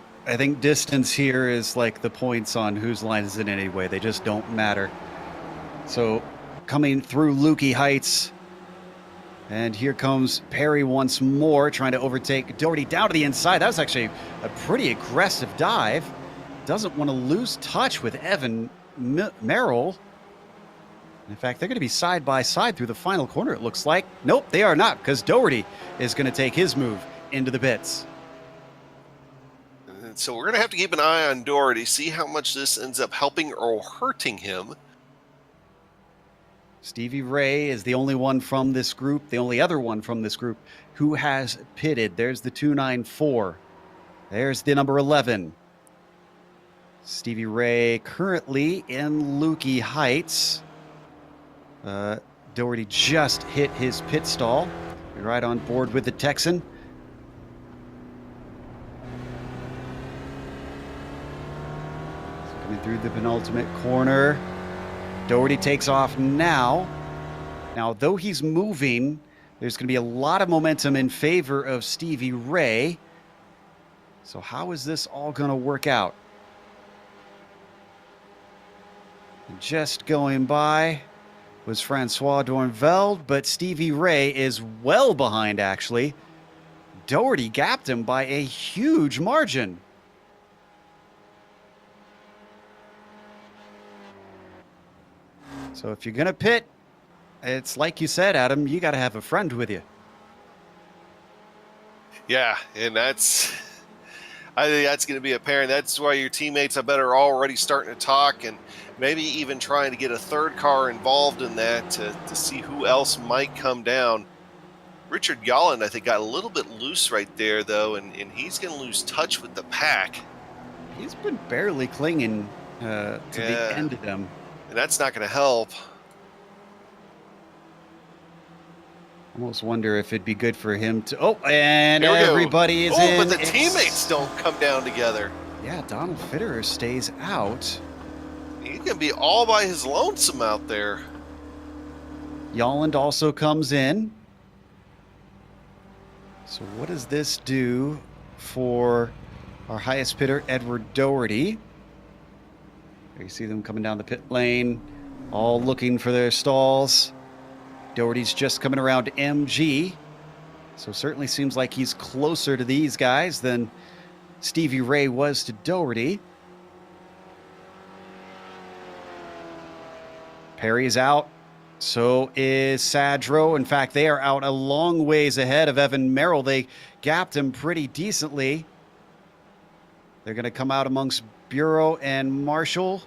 distance here is like the points on whose line is it anyway. They just don't matter. So, coming through Lukey Heights. And here comes Perry once more, trying to overtake Doherty down to the inside. That was actually a pretty aggressive dive. Doesn't want to lose touch with Evan Merrill. In fact, they're going to be side by side through the final corner, it looks like. Nope, they are not, because Doherty is going to take his move into the pits. And so we're going to have to keep an eye on Doherty, see how much this ends up helping or hurting him. Stevie Ray is the only one from this group, the only other one from this group who has pitted. There's the 294. There's the number 11. Stevie Ray currently in Lukey Heights. Doherty just hit his pit stall. We're right on board with the Texan. Coming through the penultimate corner. Doherty takes off now. Now, though he's moving, there's going to be a lot of momentum in favor of Stevie Ray. So how is this all going to work out? Just going by was Francois Dornveld, but Stevie Ray is well behind, actually. Doherty gapped him by a huge margin. So if you're going to pit, it's like you said, Adam, you got to have a friend with you. Yeah, and I think that's going to be apparent. That's why your teammates, I bet, are already starting to talk and maybe even trying to get a third car involved in that to see who else might come down. Richard Yolland, I think, got a little bit loose right there, though, and he's going to lose touch with the pack. He's been barely clinging to the end of them. And that's not going to help. Almost wonder if it'd be good for him to. Oh, and Here we go. everybody is in. But the teammates don't come down together. Yeah, Donald Fitterer stays out. He can be all by his lonesome out there. Yolland also comes in. So what does this do for our highest pitter, Edward Doherty? There you see them coming down the pit lane, all looking for their stalls. Doherty's just coming around MG. So certainly seems like he's closer to these guys than Stevie Ray was to Doherty. Perry is out. So is Sadro. In fact, they are out a long ways ahead of Evan Merrill. They gapped him pretty decently. They're going to come out amongst Bureau and Marshall.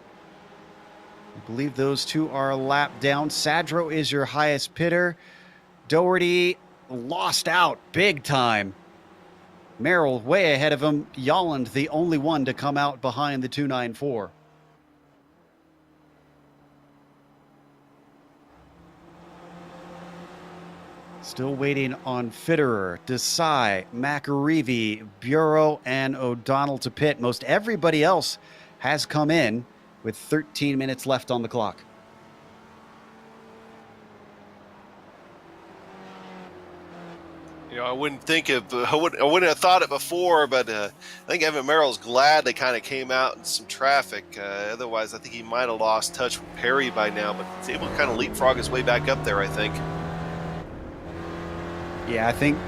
I believe those two are a lap down. Sadro is your highest pitter. Doherty lost out big time. Merrill way ahead of him. Yolland the only one to come out behind the 294. Still waiting on Fitterer, Desai, McAreevy, Bureau, and O'Donnell to pit. Most everybody else has come in with 13 minutes left on the clock. You know, I wouldn't have thought it before, but I think Evan Merrill's glad they kind of came out in some traffic. Otherwise, I think he might have lost touch with Perry by now, but he's able to kind of leapfrog his way back up there, I think. Yeah, I think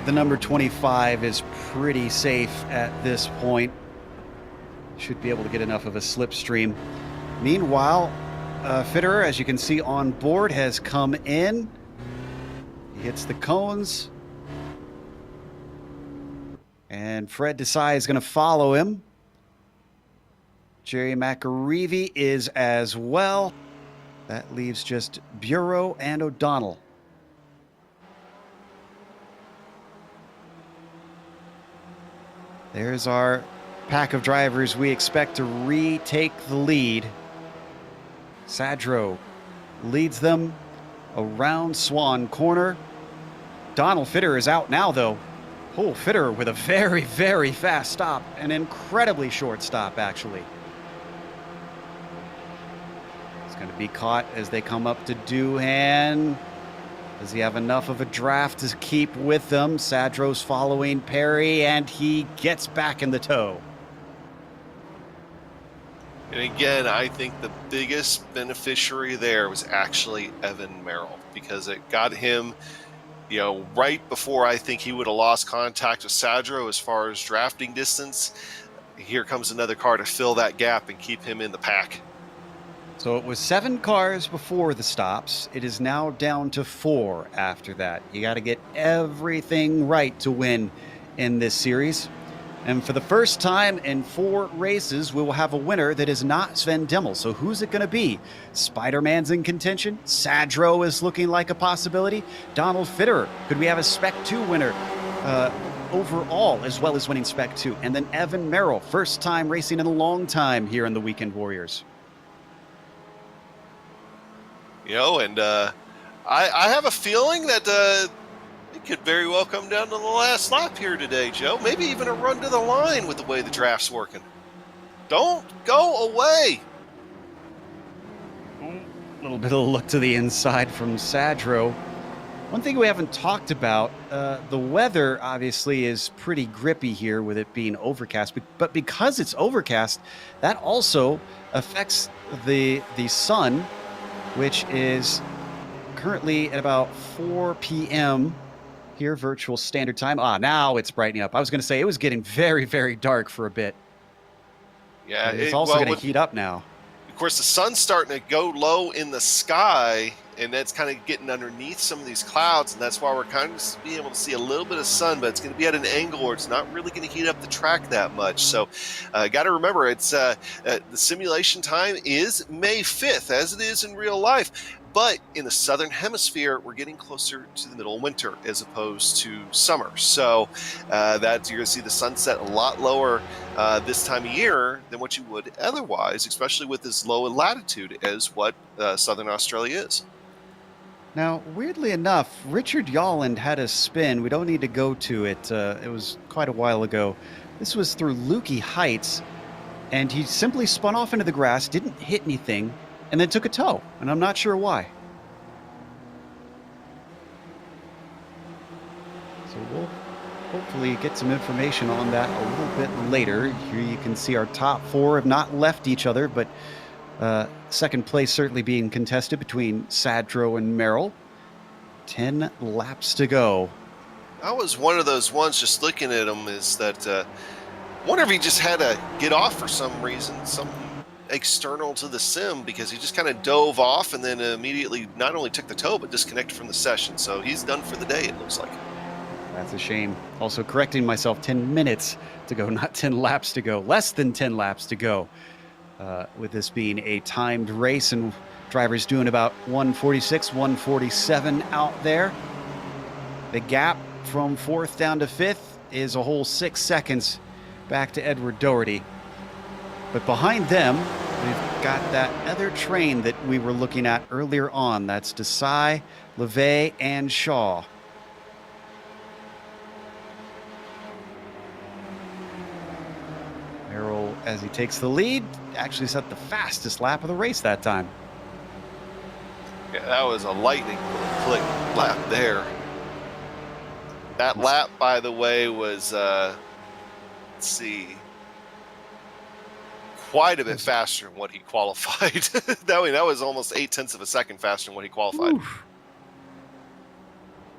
the number 25 is pretty safe at this point. Should be able to get enough of a slipstream. Meanwhile, Fitterer, as you can see on board, has come in. He hits the cones. And Fred Desai is going to follow him. Jerry McAreevy is as well. That leaves just Bureau and O'Donnell. There's our pack of drivers we expect to retake the lead. Sadro leads them around Swan Corner. Donald Fitterer is out now, though. Oh, Fitterer with a very, very fast stop. An incredibly short stop, actually. He's going to be caught as they come up to Doohan. Does he have enough of a draft to keep with them? Sadro's following Perry, and he gets back in the tow. And again, I think the biggest beneficiary there was actually Evan Merrill, because it got him, you know, right before I think he would have lost contact with Sadro as far as drafting distance. Here comes another car to fill that gap and keep him in the pack. So it was 7 cars before the stops. It is now down to 4 after that. You got to get everything right to win in this series. And for the first time in 4 races, we will have a winner that is not Sven Dimmel. So who's it going to be? Spider-Man's in contention. Sadro is looking like a possibility. Donald Fitterer. Could we have a Spec 2 winner overall, as well as winning Spec 2? And then Evan Merrill, first time racing in a long time here in the Weekend Warriors. You know, and I have a feeling that it could very well come down to the last lap here today, Joe. Maybe even a run to the line with the way the draft's working. Don't go away. A little bit of a look to the inside from Sadro. One thing we haven't talked about, the weather obviously is pretty grippy here with it being overcast, but because it's overcast, that also affects the sun, which is currently at about 4 p.m. here, virtual standard time. Now it's brightening up. I was going to say it was getting very, very dark for a bit. Yeah, it's also going to heat up now. Of course, the sun's starting to go low in the sky, and that's kind of getting underneath some of these clouds, and that's why we're kind of being able to see a little bit of sun, but it's going to be at an angle where it's not really going to heat up the track that much. So got to remember, it's the simulation time is May 5th, as it is in real life. But in the southern hemisphere, we're getting closer to the middle of winter as opposed to summer. So that you're going to see the sunset a lot lower this time of year than what you would otherwise, especially with as low a latitude as what southern Australia is. Now, weirdly enough, Richard Yolland had a spin. We don't need to go to it. It was quite a while ago. This was through Lukey Heights, and he simply spun off into the grass, didn't hit anything, and then took a tow, and I'm not sure why. So we'll hopefully get some information on that a little bit later. Here you can see our top four have not left each other, but second place certainly being contested between Sadro and Merrill. 10 laps to go. I was one of those ones just looking at him is that wonder if he just had to get off for some reason, something external to the sim, because he just kind of dove off and then immediately not only took the tow but disconnected from the session. So he's done for the day, it looks like. That's a shame. Also correcting myself, 10 minutes to go, not 10 laps to go. Less than 10 laps to go. With this being a timed race and drivers doing about 146, 147 out there. The gap from 4th down to 5th is a whole 6 seconds back to Edward Doherty. But behind them, we've got that other train that we were looking at earlier on. That's Desai, LeVay, and Shaw. Merrill, as he takes the lead, actually set the fastest lap of the race that time. Yeah, that was a lightning click lap there. That lap, by the way, was, let's see, quite a bit faster than what he qualified. that was almost 0.8 of a second faster than what he qualified. Oof.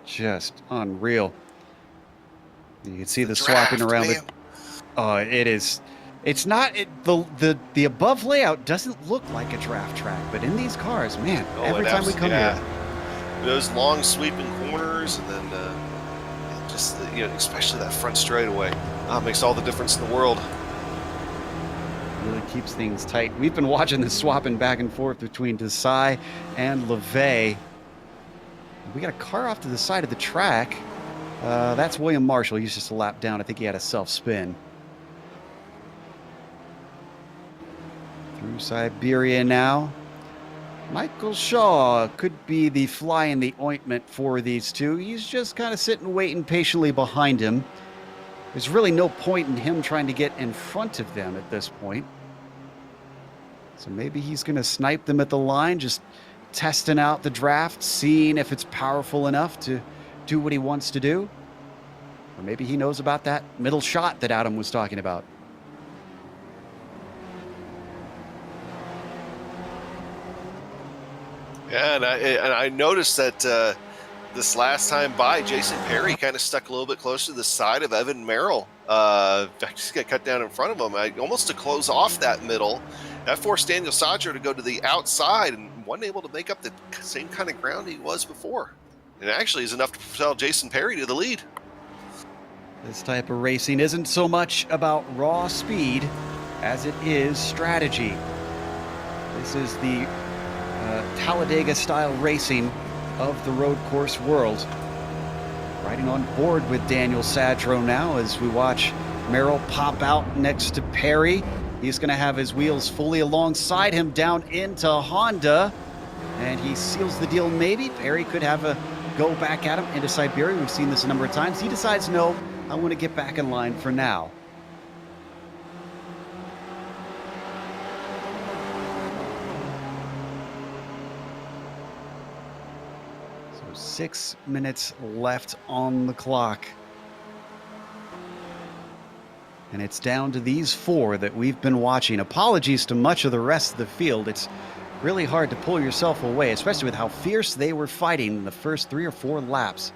Just unreal. You can see the swapping around it. Oh, it is. It's not the above layout doesn't look like a draft track, but in these cars, man, every time we come here, those long sweeping corners, and then just especially that front straightaway, makes all the difference in the world. Really keeps things tight. We've been watching this swapping back and forth between Desai and LeVay. We got a car off to the side of the track. That's William Marshall. He's just a lap down. I think he had a self-spin. Through Siberia now. Michael Shaw could be the fly in the ointment for these two. He's just kind of sitting waiting patiently behind him. There's really no point in him trying to get in front of them at this point. So maybe he's going to snipe them at the line, just testing out the draft, seeing if it's powerful enough to do what he wants to do. Or maybe he knows about that middle shot that Adam was talking about. Yeah, and I noticed that this last time by, Jason Perry kind of stuck a little bit closer to the side of Evan Merrill. Just got cut down in front of him, almost to close off that middle. That forced Daniel Sadro to go to the outside and wasn't able to make up the same kind of ground he was before. It actually is enough to propel Jason Perry to the lead. This type of racing isn't so much about raw speed as it is strategy. This is the Talladega-style racing of the road course world. Riding on board with Daniel Sadro now as we watch Merrill pop out next to Perry. He's going to have his wheels fully alongside him down into Honda. And he seals the deal maybe. Perry could have a go back at him into Siberia. We've seen this a number of times. He decides, no, I want to get back in line for now. So 6 minutes left on the clock. And it's down to these four that we've been watching. Apologies to much of the rest of the field. It's really hard to pull yourself away, especially with how fierce they were fighting in the first 3 or 4 laps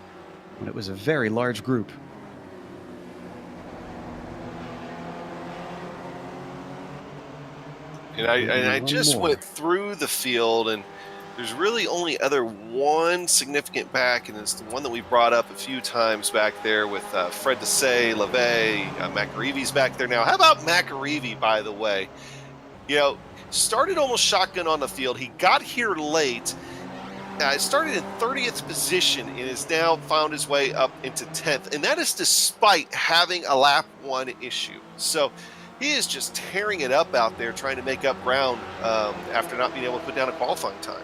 when it was a very large group. And I just went through the field, and there's really only other one significant back, and it's the one that we brought up a few times back there with Fred Desai, LeVay, McAreevy's back there now. How about McAreevy, by the way? Started almost shotgun on the field. He got here late. Started in 30th position and has now found his way up into 10th. And that is despite having a lap 1 issue. So he is just tearing it up out there, trying to make up ground after not being able to put down a qualifying time.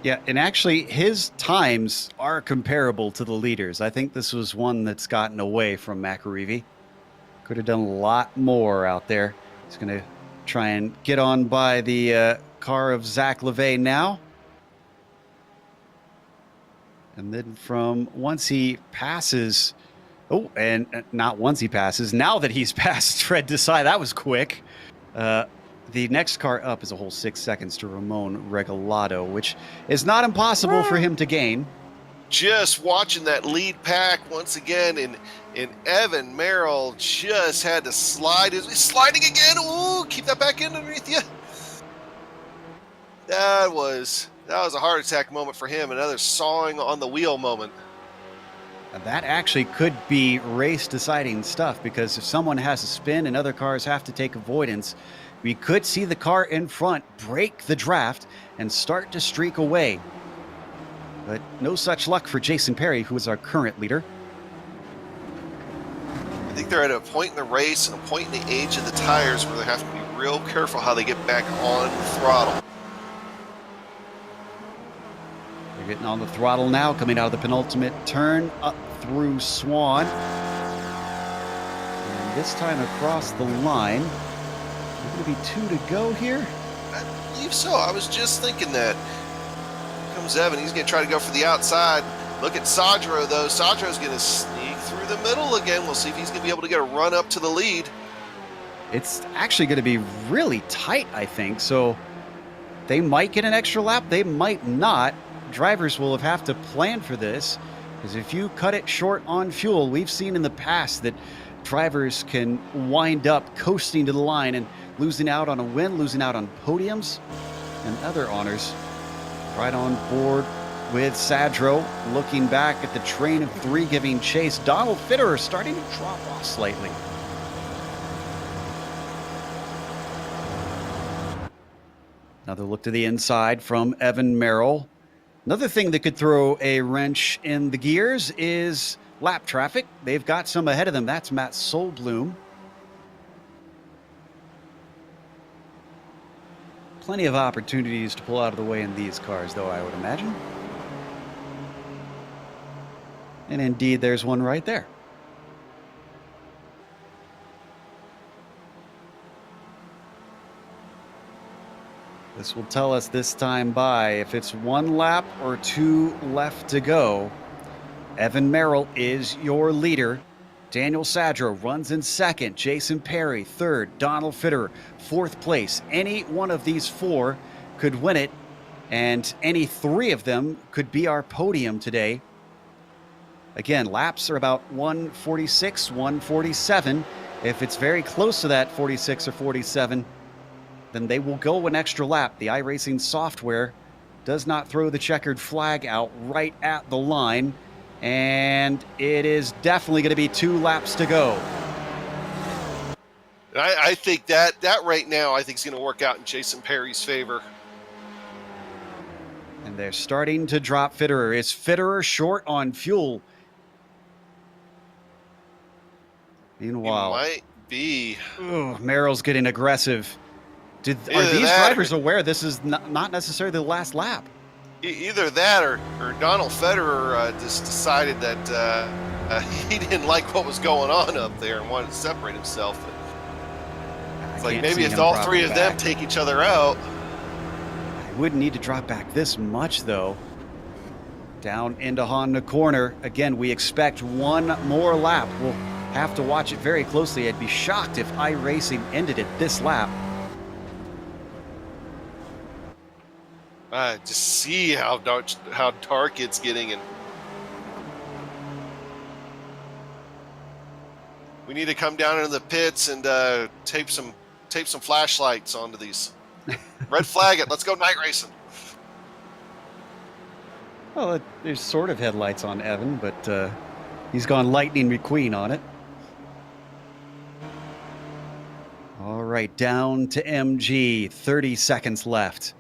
Yeah, and actually his times are comparable to the leaders. I think this was one that's gotten away from McAreevy. Could have done a lot more out there. He's going to try and get on by the car of Zach LeVay now. And then from once he passes, and not once he passes, now that he's passed Fred Desai, that was quick. The next car up is a whole 6 seconds to Ramon Regalado, which is not impossible for him to gain. Just watching that lead pack once again, and Evan Merrill just had to slide. He's sliding again. Ooh, keep that back in underneath you. That was a heart attack moment for him. Another sawing on the wheel moment. And that actually could be race deciding stuff, because if someone has a spin and other cars have to take avoidance, we could see the car in front break the draft and start to streak away. But no such luck for Jason Perry, who is our current leader. I think they're at a point in the race and a point in the age of the tires where they have to be real careful how they get back on the throttle. They're getting on the throttle now, coming out of the penultimate turn up through Swan. And this time across the line. There's going to be 2 to go here? I believe so. I was just thinking that. Here comes Evan. He's going to try to go for the outside. Look at Sadro, though. Sadro's going to sneak through the middle again. We'll see if he's going to be able to get a run up to the lead. It's actually going to be really tight, I think. So they might get an extra lap. They might not. Drivers will have to plan for this, because if you cut it short on fuel, we've seen in the past that drivers can wind up coasting to the line and losing out on a win, losing out on podiums and other honors. Right on board with Sadro, looking back at the train of 3 giving chase. Donald Fitterer starting to drop off slightly. Another look to the inside from Evan Merrill. Another thing that could throw a wrench in the gears is lap traffic. They've got some ahead of them. That's Matt Solbloom. Plenty of opportunities to pull out of the way in these cars, though, I would imagine. And indeed, there's one right there. This will tell us this time by if it's 1 lap or 2 left to go. Evan Merrill is your leader. Daniel Sadro runs in second. Jason Perry third. Donald Fitterer fourth place. Any one of these 4 could win it, and any 3 of them could be our podium today. Again, laps are about 146, 147. If it's very close to that 46 or 47, then they will go an extra lap. The iRacing software does not throw the checkered flag out right at the line, and it is definitely going to be 2 laps to go. I think that right now, I think is going to work out in Jason Perry's favor. And they're starting to drop Fitterer. Is Fitterer short on fuel? Meanwhile, He might be. Merrill's getting aggressive. Are these drivers aware this is not necessarily the last lap? Either that or Donald Fitterer just decided that he didn't like what was going on up there and wanted to separate himself. It's like maybe if all 3 of them take each other out. I wouldn't need to drop back this much, though. Down into Honda corner. Again, we expect 1 more lap. We'll have to watch it very closely. I'd be shocked if iRacing ended it this lap. Just see how dark it's getting, and we need to come down into the pits and tape some flashlights onto these. Red flag it. Let's go night racing. Well, there's sort of headlights on Evan, but he's gone Lightning McQueen on it. All right, down to MG. 30 seconds left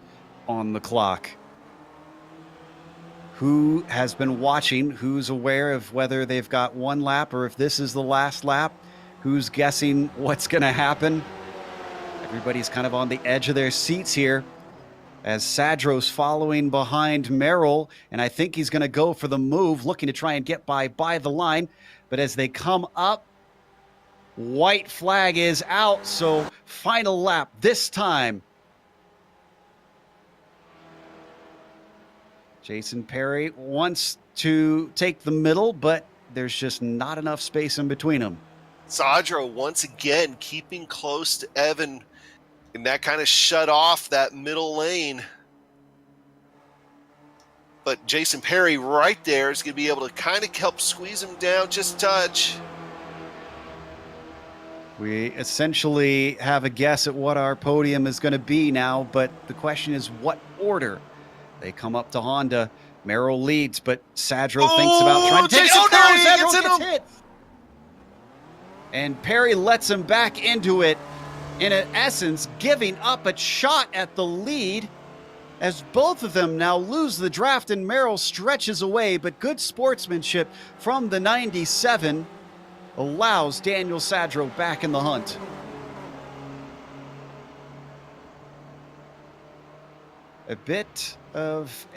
on the clock. Who has been watching? Who's aware of whether they've got 1 lap or if this is the last lap? Who's guessing what's going to happen? Everybody's kind of on the edge of their seats here. as Sadro's following behind Merrill, and I think he's going to go for the move, looking to try and get by the line. But as they come up, white flag is out, so final lap this time. Jason Perry wants to take the middle, but there's just not enough space in between them. Sadro once again keeping close to Evan, and that kind of shut off that middle lane. But Jason Perry right there is going to be able to kind of help squeeze him down just a touch. We essentially have a guess at what our podium is going to be now, but the question is what order? They come up to Honda. Merrill leads, but Sadro thinks about trying to take it. Jason Oh no, Perry Sadro gets gets hit. And Perry lets him back into it, in essence giving up a shot at the lead, as both of them now lose the draft and Merrill stretches away, but good sportsmanship from the 97 allows Daniel Sadro back in the hunt. A bit of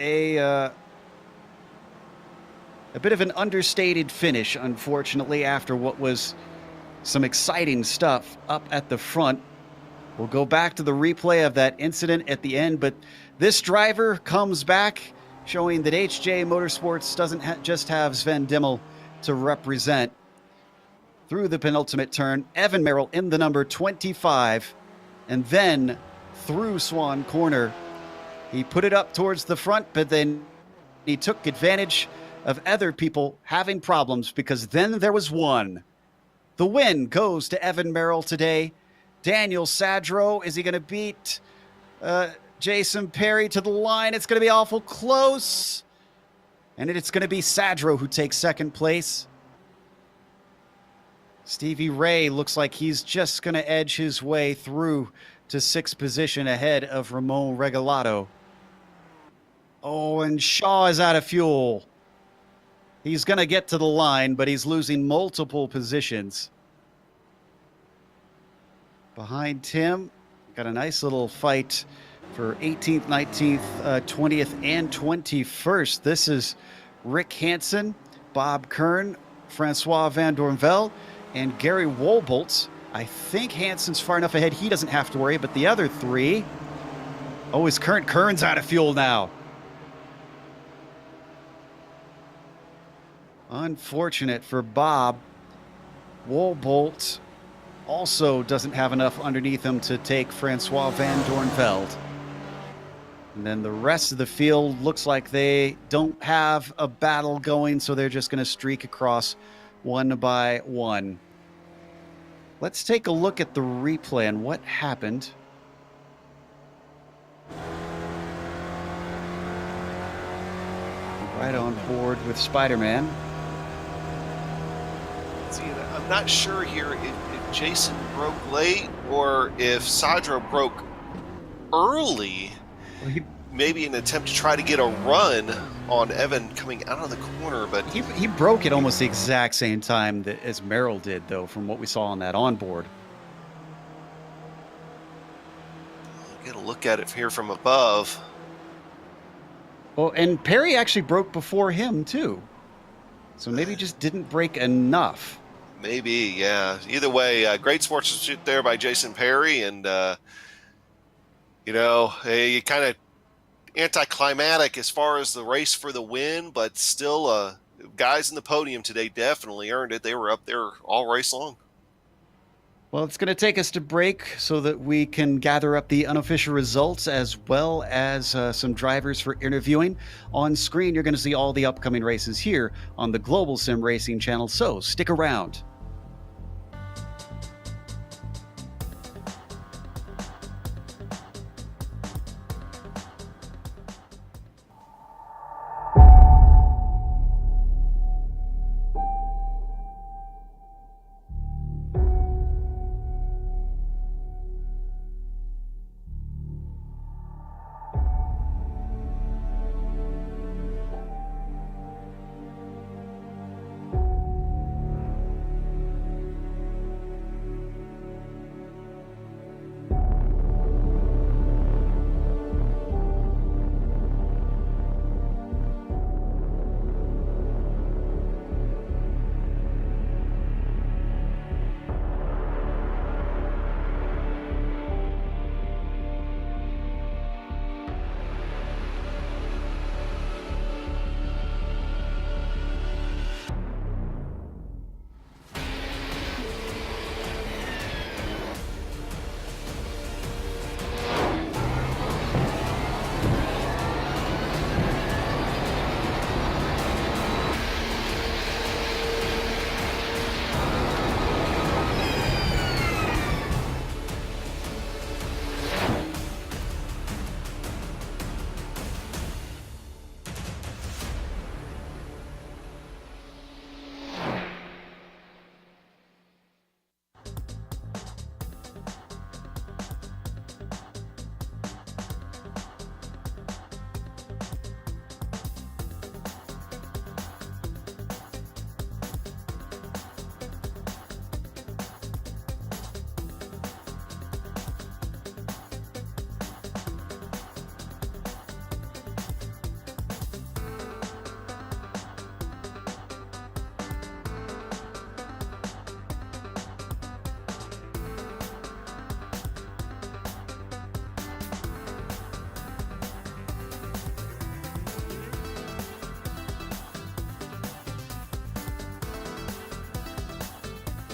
an understated finish, unfortunately, after what was some exciting stuff up at the front. We'll go back to the replay of that incident at the end, but this driver comes back showing that HJ Motorsports doesn't just have Sven Dimmel to represent. Through the penultimate turn, Evan Merrill in the number 25, and then through Swan Corner. He put it up towards the front, but then he took advantage of other people having problems, because then there was one. The win goes to Evan Merrill today. Daniel Sadro, is he going to beat Jason Perry to the line? It's going to be awful close. And it's going to be Sadro who takes second place. Stevie Ray looks like he's just going to edge his way through to sixth position ahead of Ramon Regalado. Oh, and Shaw is out of fuel. He's going to get to the line, but he's losing multiple positions. Behind him, got a nice little fight for 18th, 19th, 20th, and 21st. This is Rick Hansen, Bob Kern, Francois Van Dornvel, and Gary Wolboltz. I think Hansen's far enough ahead he doesn't have to worry, but the other three... Oh, is Kern's out of fuel now. Unfortunate for Bob. Wolboltz also doesn't have enough underneath him to take Francois Van Dornveld. And then the rest of the field looks like they don't have a battle going, so they're just going to streak across one by one. Let's take a look at the replay and what happened. Right on board with Spider-Man. See, I'm not sure here if Jason broke late or if Sadro broke early. Well, maybe an attempt to try to get a run on Evan coming out of the corner, but he broke at almost the exact same time as Merrill did, though, from what we saw on that onboard. Get a look at it here from above. Well, and Perry actually broke before him, too. So maybe just didn't break enough. Maybe, yeah. Either way, great sportsmanship there by Jason Perry, and, you kind of anticlimactic as far as the race for the win, but still, guys in the podium today definitely earned it. They were up there all race long. Well, it's going to take us to break so that we can gather up the unofficial results as well as some drivers for interviewing. On screen, you're going to see all the upcoming races here on the Global Sim Racing channel, so stick around.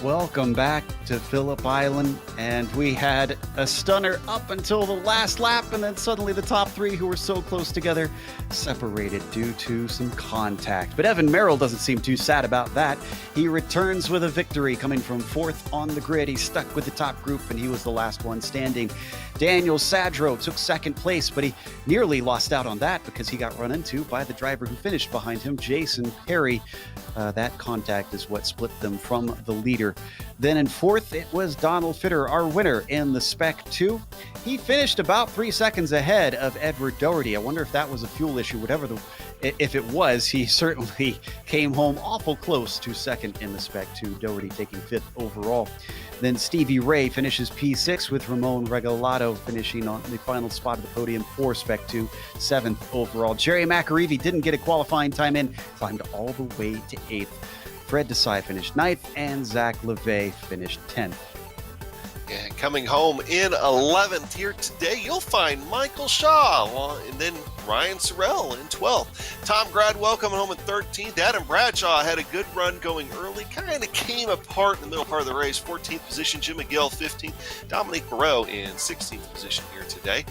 Welcome back to Phillip Island, and we had a stunner up until the last lap, and then suddenly the top three who were so close together separated due to some contact. But Evan Merrill doesn't seem too sad about that. He returns with a victory, coming from fourth on the grid. He stuck with the top group, and he was the last one standing. Daniel Sadro took second place, but he nearly lost out on that because he got run into by the driver who finished behind him, Jason Perry. That contact is what split them from the leader. Then in fourth, it was Donald Fitter, our winner in the Spec 2. He finished about 3 seconds ahead of Edward Doherty. I wonder if that was a fuel issue, if it was, he certainly came home awful close to second in the Spec 2, Doherty taking fifth overall. Then Stevie Ray finishes P6 with Ramon Regalado finishing on the final spot of the podium for Spec 2, seventh overall. Jerry McAreevy didn't get a qualifying time in, climbed all the way to eighth. Fred Desai finished ninth, and Zach LeVay finished 10th. Yeah, coming home in 11th here today, you'll find Michael Shaw, and then Ryan Sorrell in 12th. Tom Gradwell coming home in 13th. Adam Bradshaw had a good run going early, kind of came apart in the middle part of the race. 14th position, Jim McGill 15th. Dominique Barreau in 16th position here today.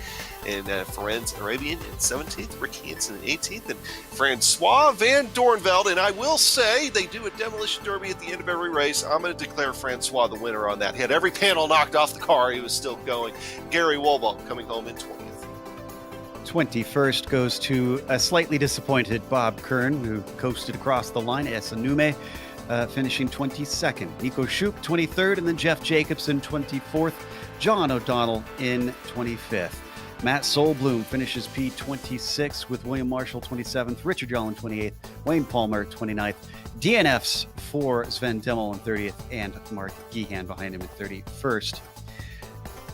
And Ferenc Arabian in 17th, Rick Hansen in 18th, and Francois Van Dornveld. And I will say, they do a demolition derby at the end of every race. I'm going to declare Francois the winner on that. He had every panel knocked off the car. He was still going. Gary Wolbach coming home in 20th. 21st goes to a slightly disappointed Bob Kern, who coasted across the line. Esanume finishing 22nd. Nico Schupp 23rd, and then Jeff Jacobson 24th. John O'Donnell in 25th. Matt Solbloom finishes P26 with William Marshall 27th, Richard Jolin 28th, Wayne Palmer 29th, DNFs for Sven Demmel in 30th, and Mark Geehan behind him in 31st.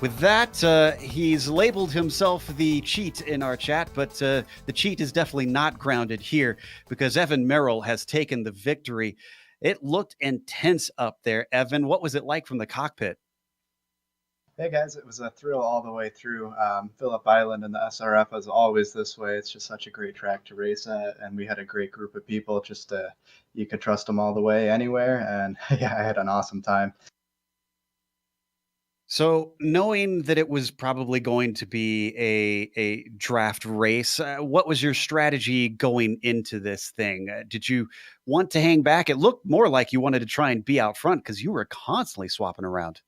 With that, he's labeled himself the cheat in our chat, but the cheat is definitely not grounded here because Evan Merrill has taken the victory. It looked intense up there. Evan, what was it like from the cockpit? Hey guys, it was a thrill all the way through. Phillip Island and the SRF is always this way. It's just such a great track to race at, and we had a great group of people. You could trust them all the way anywhere, and yeah, I had an awesome time. So knowing that it was probably going to be a draft race, what was your strategy going into this thing? Did you want to hang back? It looked more like you wanted to try and be out front because you were constantly swapping around.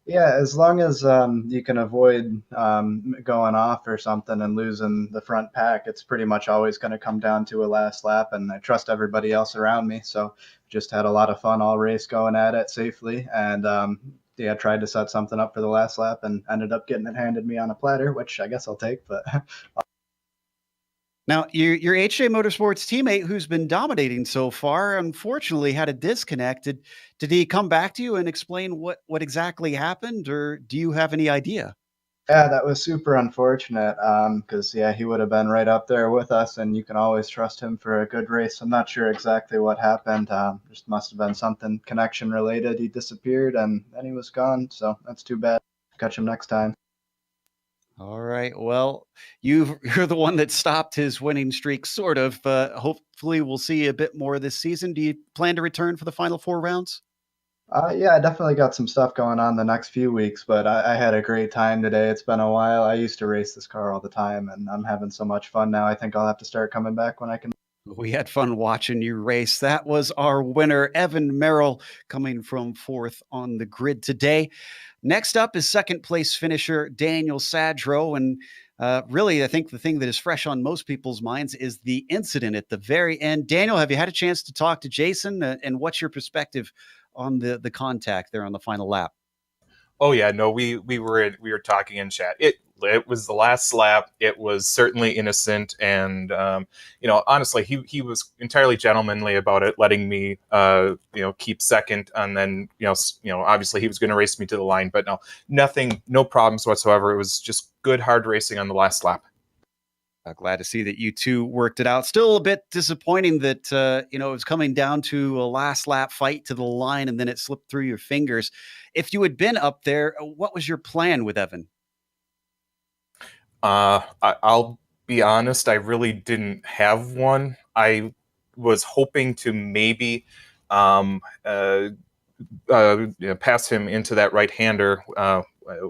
Yeah, as long as you can avoid going off or something and losing the front pack, it's pretty much always going to come down to a last lap, and I trust everybody else around me. So just had a lot of fun all race going at it safely, and yeah, tried to set something up for the last lap and ended up getting it handed me on a platter, which I guess I'll take, but... Now, your HJ Motorsports teammate who's been dominating so far, unfortunately had a disconnect. Did he come back to you and explain what exactly happened, or do you have any idea? Yeah, that was super unfortunate because, yeah, he would have been right up there with us, and you can always trust him for a good race. I'm not sure exactly what happened. Just must have been something connection related. He disappeared, and then he was gone, so that's too bad. Catch him next time. All right. Well, you're the one that stopped his winning streak, sort of. Hopefully, we'll see a bit more this season. Do you plan to return for the final 4 rounds? Yeah, I definitely got some stuff going on the next few weeks, but I had a great time today. It's been a while. I used to race this car all the time, and I'm having so much fun now. I think I'll have to start coming back when I can. We had fun watching you race. That was our winner, Evan Merrill, coming from 4th on the grid today. Next up is second place finisher Daniel Sadro. And really, I think the thing that is fresh on most people's minds is the incident at the very end. Daniel, have you had a chance to talk to Jason? And what's your perspective on the contact there on the final lap? Oh yeah, no, we were talking in chat. It was the last lap. It was certainly innocent, and honestly, he was entirely gentlemanly about it, letting me keep second, and then obviously he was going to race me to the line, but no problems whatsoever. It was just good hard racing on the last lap. Glad to see that you two worked it out. Still a bit disappointing that it was coming down to a last lap fight to the line, and then it slipped through your fingers. If you had been up there, what was your plan with Evan? I'll be honest, I really didn't have one. I was hoping to maybe pass him into that right-hander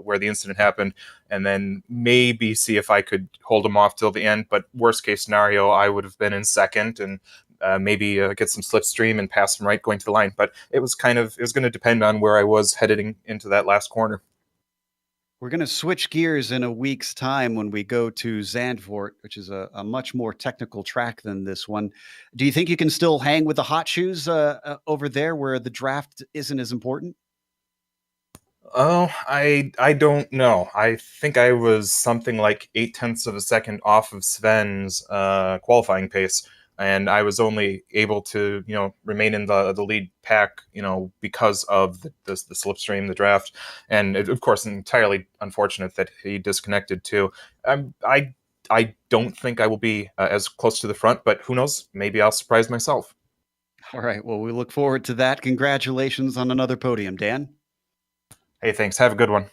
where the incident happened, and then maybe see if I could hold him off till the end. But worst case scenario, I would have been in second and maybe get some slipstream and pass him right going to the line. But it was going to depend on where I was heading into that last corner. We're going to switch gears in a week's time when we go to Zandvoort, which is a much more technical track than this one. Do you think you can still hang with the hot shoes over there where the draft isn't as important? Oh, I don't know. I think I was something like 0.8 of a second off of Sven's qualifying pace, and I was only able to remain in the lead pack because of the slipstream, the draft, and of course entirely unfortunate that he disconnected too. I don't think I will be as close to the front, but who knows? Maybe I'll surprise myself. All right. Well, we look forward to that. Congratulations on another podium, Dan. Hey, thanks. Have a good one.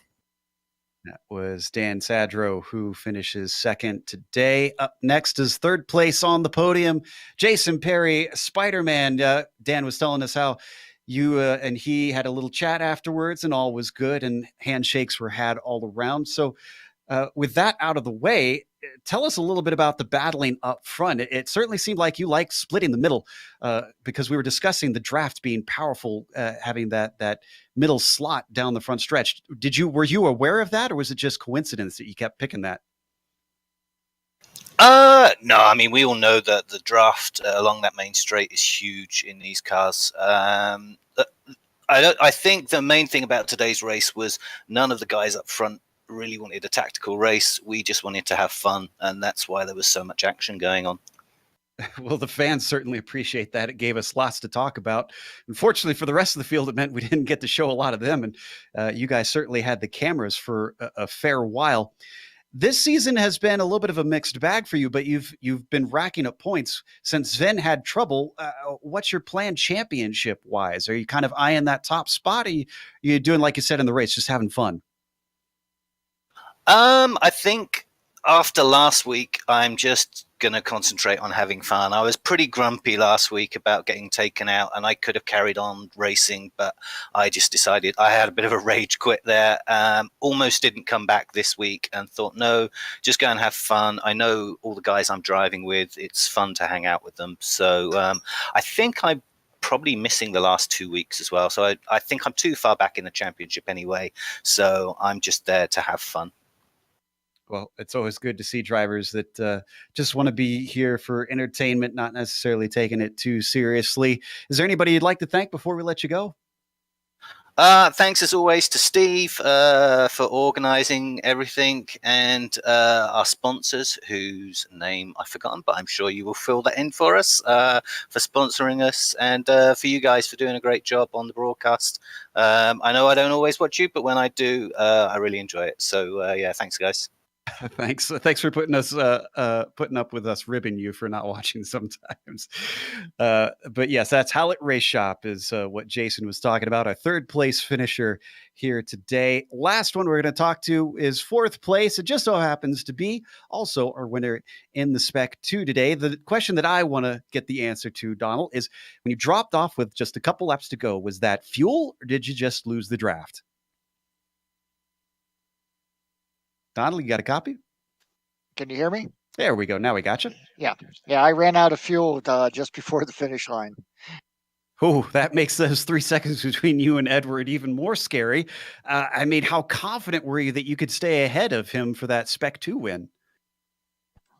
That was Dan Sadro, who finishes second today. Up next is third place on the podium, Jason Perry, Spider-Man. Dan was telling us how you and he had a little chat afterwards and all was good and handshakes were had all around. So with that out of the way, tell us a little bit about the battling up front. It certainly seemed like you liked splitting the middle because we were discussing the draft being powerful, having that middle slot down the front stretch. Were you aware of that, or was it just coincidence that you kept picking that? No, I mean, we all know that the draft along that main straight is huge in these cars. I think the main thing about today's race was none of the guys up front really wanted a tactical race. We just wanted to have fun, and that's why there was so much action going on. Well, the fans certainly appreciate that. It gave us lots to talk about. Unfortunately, for the rest of the field, it meant we didn't get to show a lot of them, and you guys certainly had the cameras for a fair while. This season has been a little bit of a mixed bag for you, but you've been racking up points since Sven had trouble. What's your plan championship-wise? Are you kind of eyeing that top spot, or are you doing like you said in the race, just having fun? I think after last week, I'm just going to concentrate on having fun. I was pretty grumpy last week about getting taken out, and I could have carried on racing, but I just decided I had a bit of a rage quit there. Almost didn't come back this week and thought, no, just go and have fun. I know all the guys I'm driving with. It's fun to hang out with them. So I think I'm probably missing the last 2 weeks as well. So I think I'm too far back in the championship anyway. So I'm just there to have fun. Well, it's always good to see drivers that just want to be here for entertainment, not necessarily taking it too seriously. Is there anybody you'd like to thank before we let you go? Thanks as always to Steve for organizing everything, and our sponsors, whose name I've forgotten, but I'm sure you will fill that in for us, for sponsoring us, and for you guys for doing a great job on the broadcast. I know I don't always watch you, but when I do, I really enjoy it. So yeah, thanks guys. Thanks for putting up with us ribbing you for not watching sometimes. But yes, that's Hallett Race Shop is what Jason was talking about. Our third place finisher here today. Last one we're going to talk to is fourth place. It just so happens to be also our winner in the Spec 2 today. The question that I want to get the answer to, Donald, is when you dropped off with just a couple laps to go, was that fuel or did you just lose the draft? Donald, you got a copy? Can you hear me? There we go. Now we got you. Yeah. I ran out of fuel just before the finish line. Oh, that makes those 3 seconds between you and Edward even more scary. I mean, how confident were you that you could stay ahead of him for that Spec 2 win?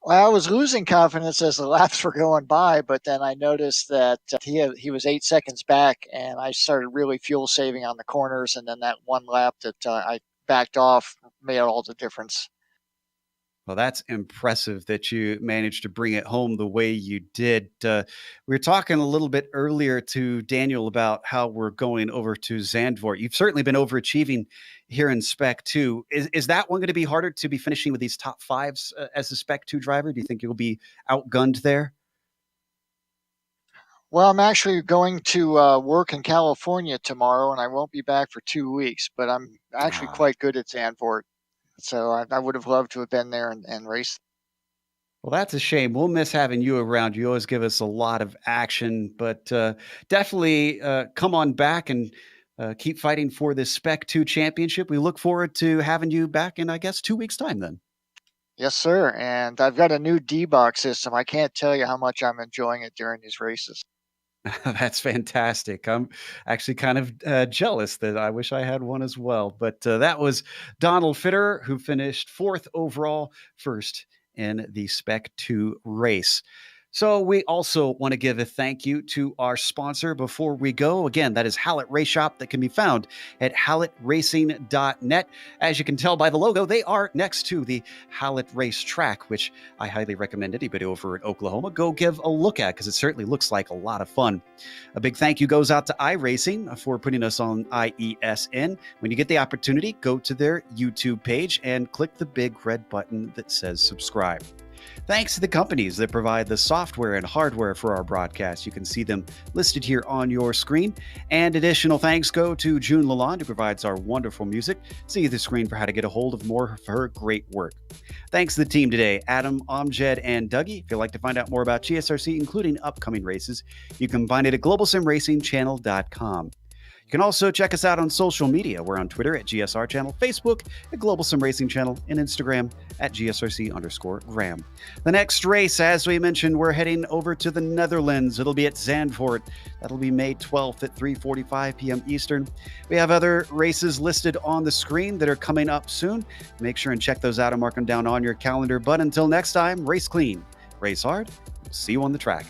Well, I was losing confidence as the laps were going by, but then I noticed that he was 8 seconds back, and I started really fuel saving on the corners, and then that one lap that I backed off made all the difference. Well, that's impressive that you managed to bring it home the way you did. We were talking a little bit earlier to Daniel about how we're going over to Zandvoort. You've certainly been overachieving here in Spec 2. Is that one going to be harder to be finishing with these top fives as a Spec 2 driver? Do you think you'll be outgunned there? Well, I'm actually going to work in California tomorrow, and I won't be back for 2 weeks, but I'm actually quite good at Zandvoort. So I would have loved to have been there and raced. Well, that's a shame. We'll miss having you around. You always give us a lot of action, but definitely come on back and keep fighting for this Spec 2 championship. We look forward to having you back in, I guess, 2 weeks' time then. Yes, sir. And I've got a new D-box system. I can't tell you how much I'm enjoying it during these races. That's fantastic. I'm actually kind of jealous that I wish I had one as well. But that was Donald Fitterer, who finished 4th overall, first in the Spec 2 race. So we also want to give a thank you to our sponsor before we go. Again, that is Hallett Race Shop, that can be found at hallettracing.net. As you can tell by the logo, they are next to the Hallett Race Track, which I highly recommend anybody over in Oklahoma go give a look at, because it certainly looks like a lot of fun. A big thank you goes out to iRacing for putting us on IESN. When you get the opportunity, go to their YouTube page and click the big red button that says subscribe. Thanks to the companies that provide the software and hardware for our broadcast. You can see them listed here on your screen. And additional thanks go to June Lalonde, who provides our wonderful music. See the screen for how to get a hold of more of her great work. Thanks to the team today, Adam, Amjed, and Dougie. If you'd like to find out more about GSRC, including upcoming races, you can find it at globalsimracingchannel.com. You can also check us out on social media. We're on Twitter at GSR Channel, Facebook at Global Sim Racing Channel, and Instagram at GSRC_Graham. The next race, as we mentioned, we're heading over to the Netherlands. It'll be at Zandvoort. That'll be May 12th at 3:45 p.m. Eastern. We have other races listed on the screen that are coming up soon. Make sure and check those out and mark them down on your calendar. But until next time, race clean, race hard. We'll see you on the track.